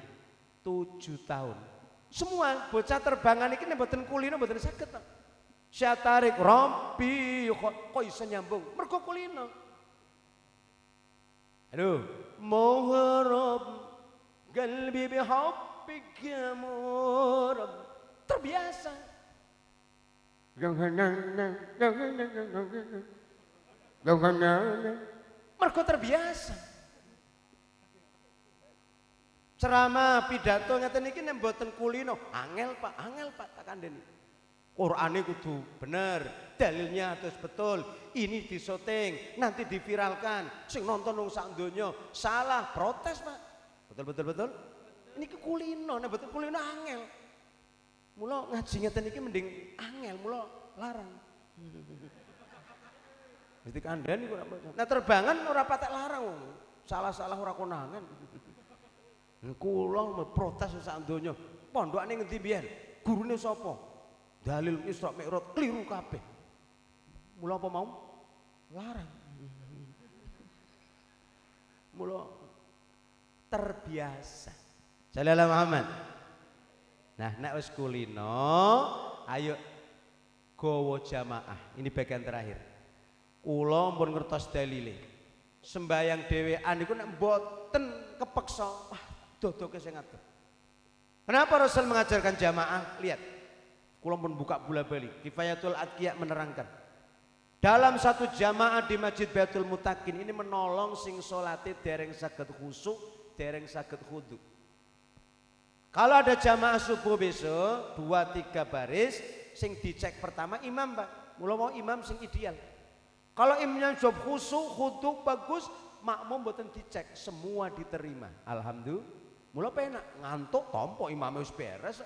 7 tahun. Semua bocah terbangan ini mboten kulino mboten saged. Syatarik Rabbi kok iso nyambung mergo kulino. Halo. Muharrab qalbi bihabbika murab. Terbiasa. Mergo terbiasa. Ceramah pidato ngeten iki nek mboten kulino, angel Pak tak kandhani. Qur'ane kudu bener, dalilnya harus betul. Ini disyuting, nanti diviralkan. Sing nonton wong sak donya salah, protes Pak. Betul. Ini kulino, nek mboten kulino angel. Mula ngaji ngeten iki mending angel, mula larang. Mesti kandhani kok ora maca. Nah terbangan ora patek larang wong. Salah-salah ora konangan. Kula protes sak donya. Pondokane ngendi biyen? Gurune sapa? Dalil Isra Mi'raj kliru kabeh. Mula apa mau? Larang. Mula terbiasa. Sallallahu Muhammad. Nah, nek wis kulino, ayo gawa jamaah. Ini bagian terakhir. Kula pun ngertos dalile. Sembayang dhewean iku nek mboten kepeksa, wah dodoke sing ngatur. Kenapa Rasul mengajarkan jamaah? Lihat. Kula pun buka bola-bali. Kifayatul Adqiya menerangkan. Dalam satu jamaah di Masjid Baitul Mutakin ini menolong sing salate dereng saged khusyuk, dereng saged khudu. Kalau ada jamaah subuh besok 2-3 baris, sing dicek pertama imam Pak. Mula mau imam sing ideal. Kalau imamnya job khusyuk, khudu bagus, makmum mboten dicek, semua diterima. Alhamdulillah. Mula penak ngantuk tompo imam wis beres.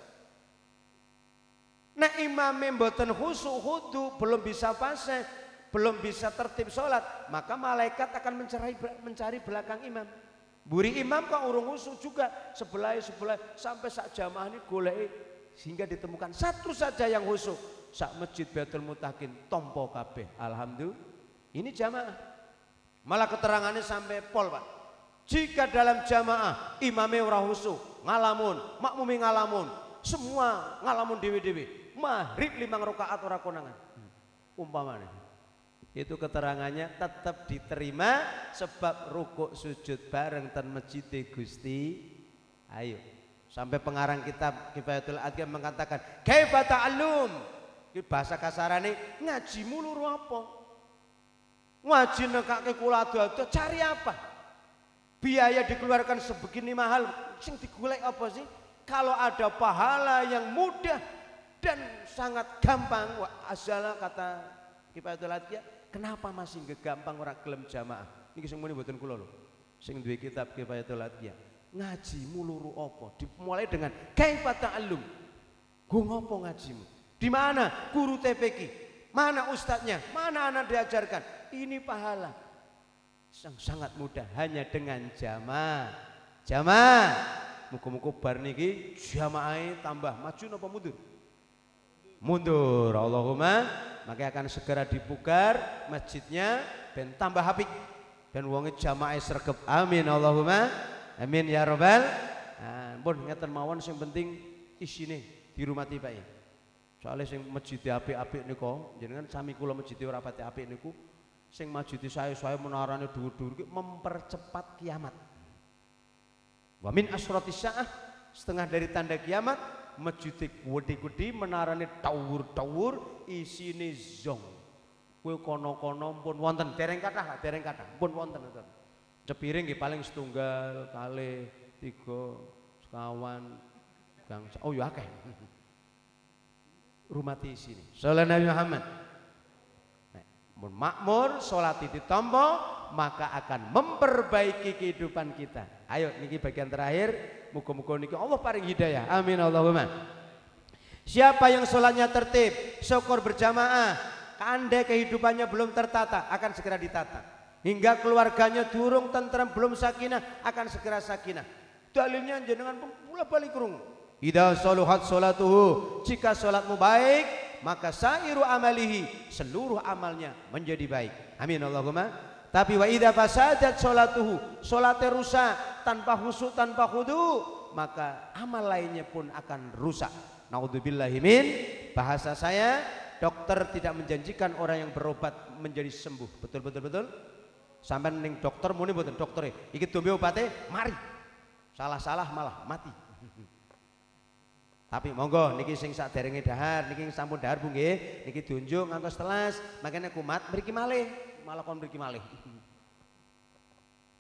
Nek imame mboten khusyuk, khudu, belum bisa fase, belum bisa tertib sholat, maka malaikat akan mencari belakang imam. Buri imam kok urung khusyuk juga, sebelah sampai sak jamaah ini goleki sehingga ditemukan satu saja yang khusyuk. Sak Masjid Baitul Mutakin tompo kabeh. Alhamdulillah. Ini jamaah. Malah keterangannya sampai pol Pak. Jika dalam jamaah imame ora khusyuk, ngalamun, makmumi ngalamun, semua ngalamun dewi-dewi. Maghrib 5 rakaat ora konangan. Umpamanya. Itu keterangannya tetap diterima sebab rukuk sujud bareng ten masjid Gusti. Ayo. Sampai pengarang kitab Kifayatul Adqiya mengatakan, "Kaifa ta'allum?" Iki bahasa kasarane ngajimu luru apa? Ngaji nekake kula ado-ado cari apa? Biaya dikeluarkan sebegini mahal, sing digolek apa sih? Kalau ada pahala yang mudah dan sangat gampang, wa asala kata Kifayatul Adqiya, kenapa masih gampang orang gelem jamaah? Niki sing muni mboten kula lho. Sing duwe kitab Kifayatul Adqiya. Ngajimu luru apa? Dimulai dengan kaifa ta'allum. Go ngopo ngajimu? Di mana guru TPQ? Mana ustadznya? Mana anak diajarkan? Ini pahala. Sangat mudah hanya dengan jamaah. Jamaah. Muga-muga bar niki jamaah tambah maju napa mundur? Mundur. Allahumma, maka akan segera dibugar masjidnya ben tambah apik. Ben wonge jamaah sregep. Amin Allahumma. Amin ya rabbal. Pun ngeten mawon sing penting isine dirumati Pak ya. Soalnya sing masjid apik-apik niku jenengan sami kula masjid ora pati apik niku sing masjid saya menarane dhuwur-dhuwur iki mempercepat kiamat. Wa min asratis saah, setengah dari tanda kiamat, masjid gede-gede menarane tawur-tawur isine zong. Kowe kono-kono pun wonten dereng kathah pun wonten. Cepiring nggih paling setunggal, kalih, 3, sekawan, gang. Oh ya akeh. Rumati sini. Sallallahu Nabi Muhammad. Mun makmur, salat ditampa, maka akan memperbaiki kehidupan kita. Ayo niki bagian terakhir, muga-muga niki Allah paring hidayah. Amin Allahumma. Siapa yang salatnya tertib, syukur berjamaah, andai kehidupannya belum tertata, akan segera ditata. Hingga keluarganya durung tentram, belum sakinah, akan segera sakinah. Dalilnya jenengan pula balik krungu. Idza saluhat salatuhu, jika salatmu baik, maka sairu amalihi, seluruh amalnya menjadi baik. Amin Allahumma. Tapi wa idza fasadat salatuhu, salate rusak tanpa khusyuk, tanpa khudu, maka amal lainnya pun akan rusak. Naudzubillahi min. Bahasa saya, dokter tidak menjanjikan orang yang berobat menjadi sembuh. Betul. Sampai ning dokter muni mboten dokter iki dombe obate mari. Salah-salah malah mati. Tapi monggo niki sing saderenge dahar, niki sampun dahar Bu nggih, niki diunjuk ngantos telas, makanya kumat mriki malih, malah kon mriki malih.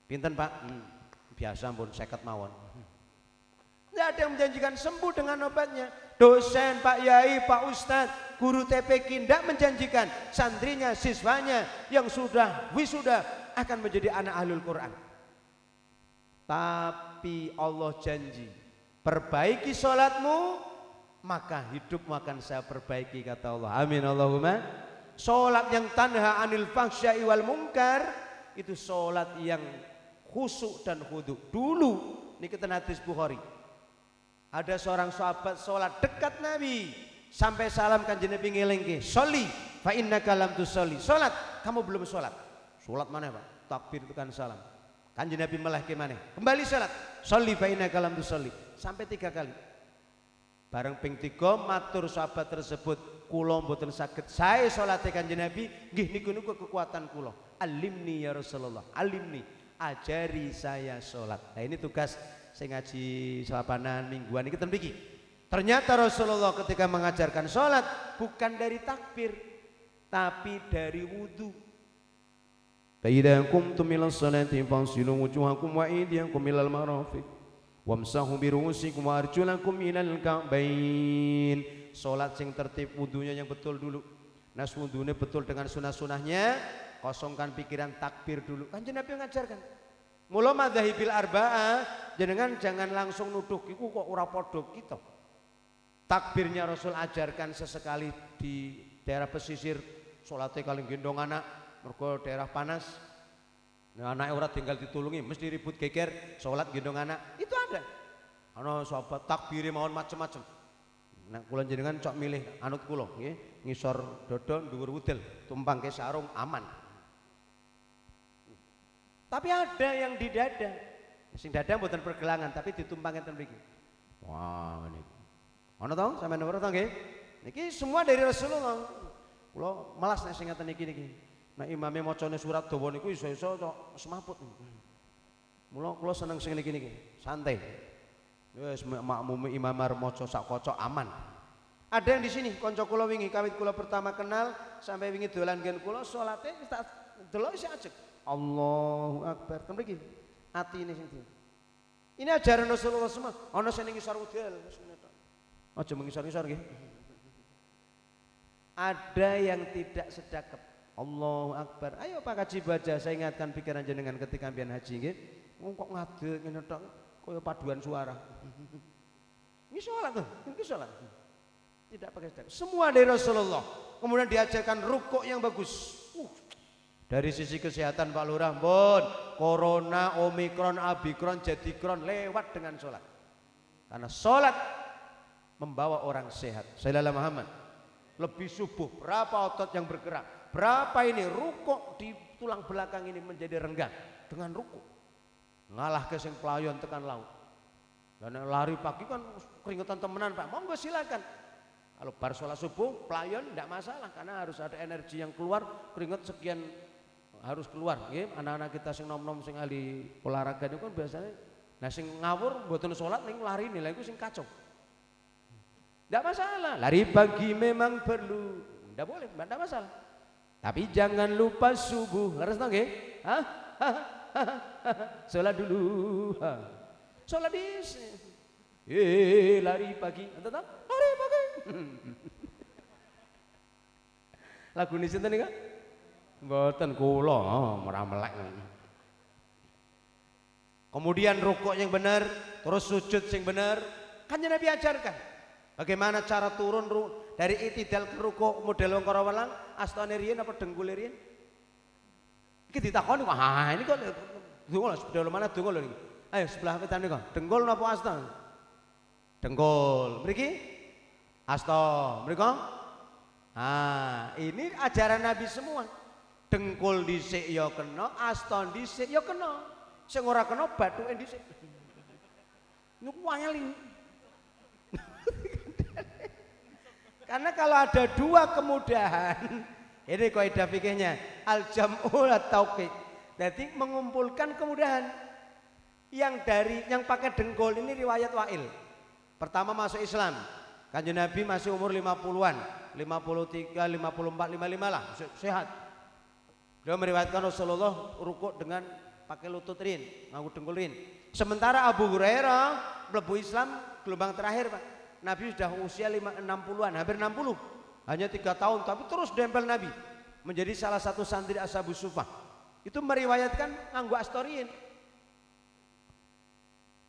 Pinten Pak? Biasa pun 50 mawon. Tidak ada yang menjanjikan sembuh dengan obatnya. Dosen, Pak Yai, Pak Ustadz, guru TPQ tidak menjanjikan santrinya, siswanya yang sudah wisuda akan menjadi anak ahlul Quran. Tapi Allah janji, perbaiki sholatmu, maka hidupmu akan saya perbaiki, kata Allah. Amin Allahumma. Sholat yang tanha anil fahsya'i wal munkar itu sholat yang khusyuk dan khudu. Dulu ini kita hadis Bukhari. Ada seorang sahabat sholat dekat Nabi sampai salam kanjeng Nabi ngelingke, "Sholli fa innaka lam tusolli." Sholat, kamu belum sholat. Sholat mana Pak? Takbir itu kan salam. Kanjeng Nabi melehke maneh. Kembali sholat. "Sholli fa innaka lam tusolli." Sampai 3 kali. Bareng ping 3 matur sahabat tersebut, "Kula mboten saged sae salate Kanjeng Nabi, nggih niku kekuatan kula. Alimni ya Rasulullah, alimni, ajari saya salat." Nah ini tugas saya ngaji salapanan mingguan iki ten mriki. Ternyata Rasulullah ketika mengajarkan salat bukan dari takbir tapi dari wudu. Fa idza qumtum ilas salati fansilu wujuhakum wa aydiyakum ilal marafiq. Wamsahu birusikum wa arjulakum ilal ka'bain. Salat sing tertib, wudunya yang betul dulu. Nas wudunya betul dengan sunah-sunahnya, kosongkan pikiran, takbir dulu. Kanjeng Nabi mengajarkan. Mula madzhabil arba'ah jenengan jangan langsung nuduh iku kok ora padha kita. Takbirnya Rasul ajarkan sesekali di daerah pesisir, salate kali gendong anak mergo daerah panas. Nah, anaknya orang tinggal ditulungi, mesti ribut geger, sholat gendong anak, itu ada. Ano sahabat takbiri mawon macem-macem. Nah, kula jenengan cok milih anut kula, nggih, ngisor dodo dhuwur wudel, tumpang ke sarung aman. Tapi ada yang di dada, sing dada mboten pergelangan, tapi ditumpang enten mriki. Wah, niku. Ana to sampeyan nomor to nggih? Niki semua dari Rasulullah. Kula malas nek sing ngaten niki. Nah imamnya macane surat dawa niku iso-iso kok semaput. Mula kula seneng sing niki santai. Wis makmum imam arep maca sak kocok aman. Ada yang di sini kanca kula wingi kawit kula pertama kenal sampai wingi dolan nggen kula salate wis tak delok isih ajeg. Allahu Akbar. Ten mriki atine sing di. Ini ajaran Rasulullah semua. Ana sing ngisor udel wis ngene tok. Aja mengisor-isor nggih. Ada yang tidak sedekap. Allahu Akbar. Ayo Pak Kaji baca, saya ingatkan pikiran jenengan ketika mbiyen haji nggih. Kok ngadeg ngene tok kaya paduan suara. Ini salat tuh, ini salat. Tidak pakai sedekah. Semua dari Rasulullah. Kemudian diajarkan rukuk yang bagus. Dari sisi kesehatan Pak Lurah, pun corona, omikron, abikron, jadikron lewat dengan salat. Karena salat membawa orang sehat. Sallallahu Muhammad. Lebih subuh, berapa otot yang bergerak, berapa ini rukuk di tulang belakang ini menjadi renggang dengan rukuk. Ngalah ke sing pelayon tekan laut. Dan lari pagi kan keringetan temenan Pak, monggo silakan. Kalau bar sholat subuh pelayon tidak masalah karena harus ada energi yang keluar, keringet sekian harus keluar. Anak-anak kita sing nom-nom sing ahli olahraga itu kan biasanya, nah sing ngawur mboten sholat ning lari nilai itu sing kacau. Tidak masalah, lari pagi memang perlu, tidak boleh, tidak masalah. Tapi jangan lupa subuh, harus tahu nggih? Sholat dulu, sholat lari pagi, entah lari pagi. Lagu ini sinten nika? Mboten kula, ora melek. Kemudian rukuk yang benar, terus sujud yang benar, kan Nabi ajarkan. Bagaimana cara turun dari itidal ke rukuk model wong karo welang, astane riyen apa dengkule riyen? Iki ditakoni kok, ini kok donga lho, mana donga lho niki. Ayo sebelah wetan niku, dengkul napa asta? Dengkul. Mriki asta, mriko? Ah, ini ajaran Nabi semua. Dengkul dhisik ya kena, asta dhisik ya kena. Sing ora kena bathuke dhisik. Niku wayali. Karena kalau ada dua kemudahan, ini kaidah fikihnya al-jam'u at-tauqiq. Jadi mengumpulkan kemudahan. Yang pakai dengkul ini riwayat Wa'il. Pertama masuk Islam. Kanjeng Nabi masih umur 50-an, 53, 54, 55 lah, sehat. Dia meriwayatkan Rasulullah rukuk dengan pakai lutut rin, nganggo dengkul rin. Sementara Abu Hurairah mlebu Islam gelombang terakhir, Pak. Nabi sudah usia 60-an, hampir 60. Hanya 3 tahun tapi terus dempel Nabi. Menjadi salah satu santri Ashabus Suffah. Itu meriwayatkan nganggo astorin.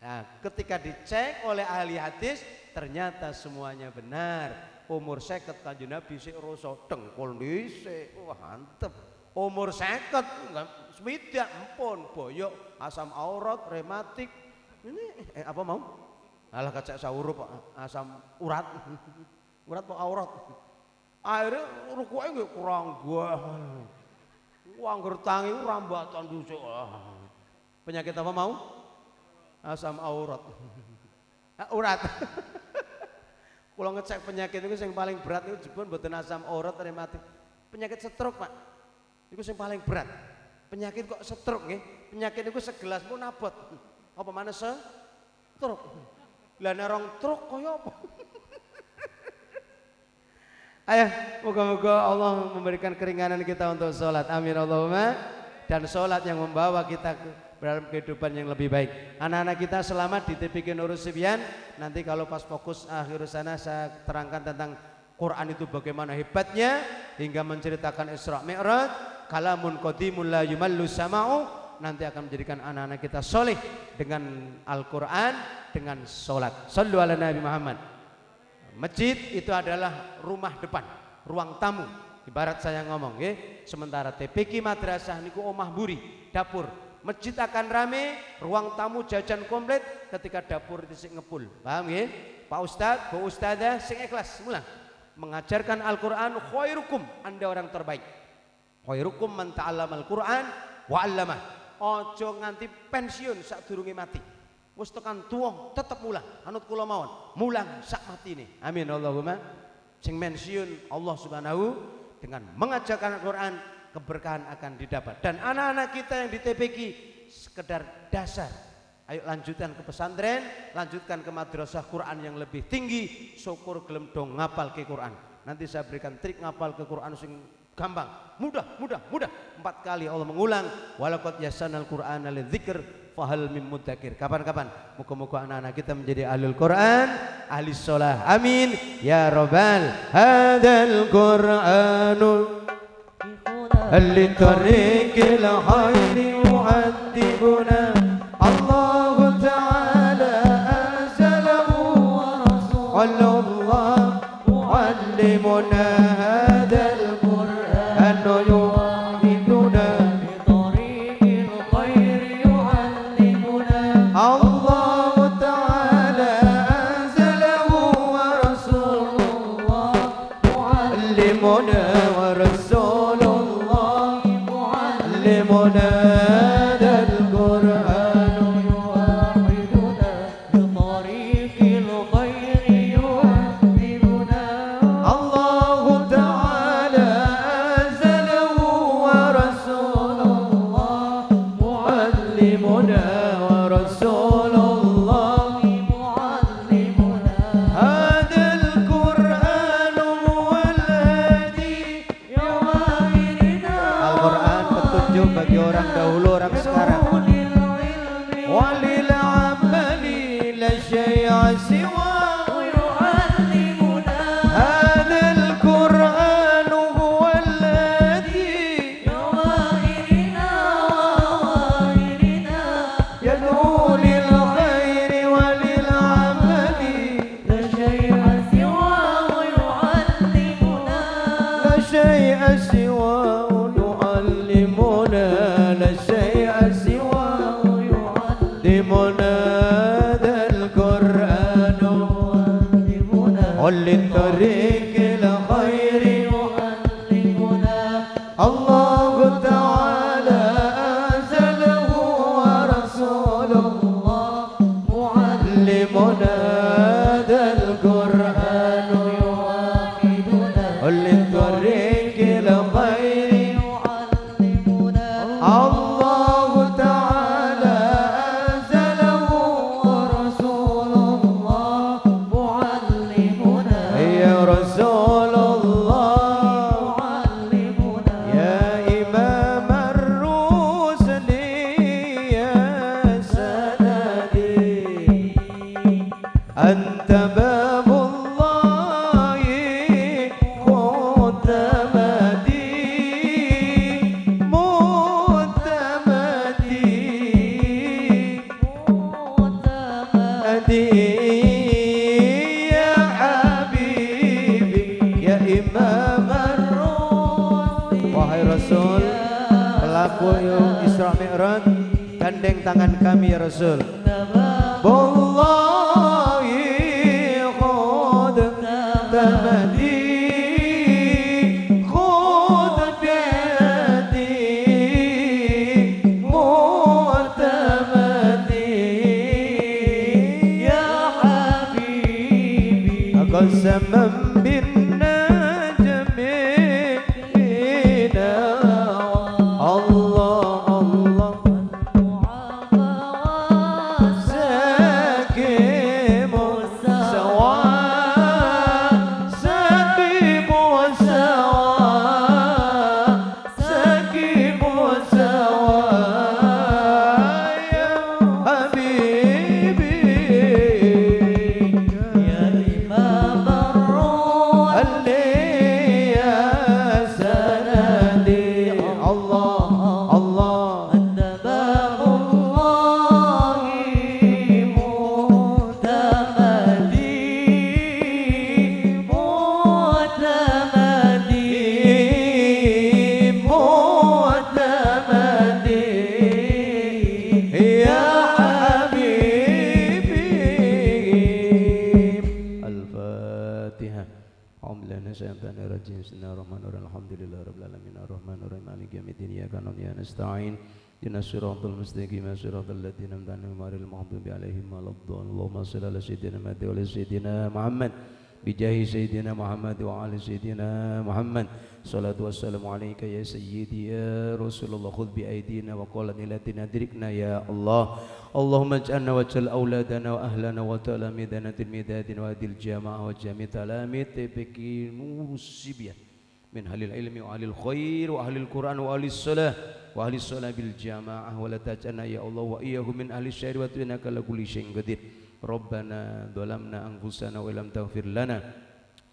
Nah, ketika dicek oleh ahli hadis ternyata semuanya benar. umur 50 Kanjeng Nabi sik rasa dengkul dhisik. Wah, mantep. Umur 50 swidak empun boyok asam aurat, rematik. Ini apa mau? Alah kacak saurup asam urat. Urat apa aurat? Akhirnya rukuke nggih kurang gua. Wong gertangi rambatan dhisik. Penyakit apa mau? Asam aurat. Urat. Kalau ngecek penyakit itu yang paling berat itu jebon mboten asam aurat rematik. Penyakit stroke, Pak. Itu yang paling berat. Penyakit kok stroke nggih? Penyakit itu segelas pun abot. Apa mana stroke? Lah nek rong truk kaya apa? Ayo, moga-moga Allah memberikan keringanan kita untuk sholat. Amin Allahumma. Dan sholat yang membawa kita dalam kehidupan yang lebih baik. Anak-anak kita selamat di TPQ Nurul Sibyan. Nanti kalau pas fokus akhir sana saya terangkan tentang Quran itu bagaimana hebatnya hingga menceritakan Isra Mi'raj. Kalamun qadimun la yumallu sama'u. Nanti akan menjadikan anak-anak kita soleh dengan Al-Quran, dengan sholat. Sallu ala Nabi Muhammad. Masjid itu adalah rumah depan, ruang tamu. Ibarat saya ngomong, sementara TPQ madrasah niku omah buri, dapur. Masjid akan rame, ruang tamu jajan komplit, ketika dapur itu sing ngepul. Paham nggih? Pak Ustadz, Bu Ustadzah sing ikhlas mulang. Mengajarkan Al-Qur'an khairukum, Anda orang terbaik. Khairukum man ta'allamal Qur'an wa 'allamah. Ojo nganti pensiun sadurunge mati. Wis tekan tuwa tetep mulang. Anut kula mawon, mulang sak matine. Amin Allahumma. Sing pensiun Allah Subhanahu dengan mengajarkan Al-Qur'an keberkahan akan didapat. Dan anak-anak kita yang di TPQ sekedar dasar. Ayo lanjutkan ke pesantren, lanjutkan ke madrasah Quran yang lebih tinggi. Syukur gelem dong ngapal ke Quran. Nanti saya berikan trik ngapal ke Quran sing gampang, mudah. 4 kali Allah mengulang. Walaqad yasanal Qur'ana lidzikr fahal mim mudzakir. Kapan-kapan muga-muga anak-anak kita menjadi ahlul Quran, ahli sholah. Amin ya rabbal hadzal Qur'anul لطريق الخير يعذبنا الله تعالى أنزله ورسوله الله معلمنا هذا القرآن يوحدنا بطريق الخير يعلمنا الله تعالى أنزله ورسوله الله معلمنا ورسوله منادى القرآن يوحدنا بطريق الخير يعذبنا الله تعالى أنزله ورسول الله معلمنا ورسول الله معلمنا هذا القرآن هو الهادي يوائرنا القرآن petunjuk bagi orang dahulu orang sekarang walil amali la syai'a siwa ويعلمنا هذا القرآن هو الذي يوائرنا ووائرنا يدعو للخير وللعمل لا شيء سواه يعلمنا لا شيء سواه يعلمنا لا شيء سواه يعلمنا ذا القرآن يعلمنا قل للطريق الخير يعلمنا الله تعالى أنزله ورسوله الله معلمنا ذا القرآن يوحدنا قل للطريق الخير يعلمنا الله تعالى أنزله ورسول الله معلمنا يا رسول الله معلمنا يا إمام الرسل يا سندي أنت باب الله Imam wahai Rasul pelaku Isra Mi'raj gandeng tangan kami ya Rasul wallahi qad tamadi قسما بالنجم الله الله ساكب سواء ساكب سواء ساكب سواء يا حبيبي يا إمام اللي يا سندي الله الله أنت باب الله معتمدي معتمدي يا حبيبي الفاتحة Alhamdulillah syaitanir rajim bismillahirrahmanirrahim alhamdulillahirabbil alamin arrahmanirrahim maliki yaumiddin iyyaka na'budu wa iyyaka nasta'in ihdinas siratal mustaqim siratal ladzina an'amta 'alaihim ghairil maghdubi 'alaihim waladdallin Allahumma shalli ala sayyidina Muhammad wa ala sayyidina Muhammad bijahi sayyidina Muhammad wa ala sayyidina Muhammad salatu wassalamu alayka ya sayyidi ya Rasulullah khudh bi aidina wa qala ilatina dirikna ya Allah Allahumma ij'alna waj'al auladana wa ahlana wa talamidana tilmidatin wa adil jamaah wa jami' talamid tibiki nusibiyah min halil ilmi wa halil khair wa halil quran wa halil salah wa halil salah bil jamaah wa la taj'alna ya Allah wa iyyahum min ahli syair wa innaka la kulli syai'in qadir Rabbana dhalamna anfusana wa lam taghfir lana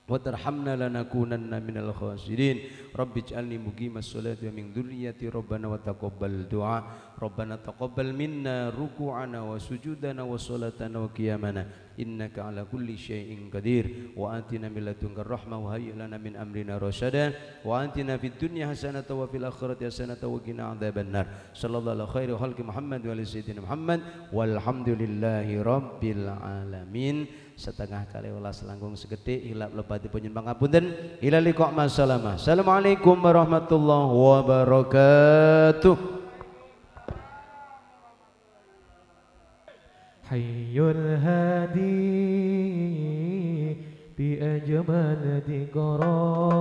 wa tarhamna lanakunanna minal khasirin rabbi ij'alni muqimas sholati wa min dzurriyyati rabbana wa taqabbal du'a rabbana taqabbal minna ruku'ana wa sujudana wa sholatana wa qiyamana innaka ala kulli syai'in qadir wa atina min ladunka rahmah wa hayyi lana min amrina rasyada wa atina fid dunya hasanatan wa fil akhirati hasanatan wa qina adzabannar sallallahu alaihi khairi khalqi Muhammad wa ali sayyidina Muhammad walhamdulillahi rabbil alamin setengah kali ulas langkung segede hilap lepati punjen pangapunten ila liqa masalamah assalamualaikum warahmatullahi wabarakatuh Hayyul hadi bi ajmal diqrar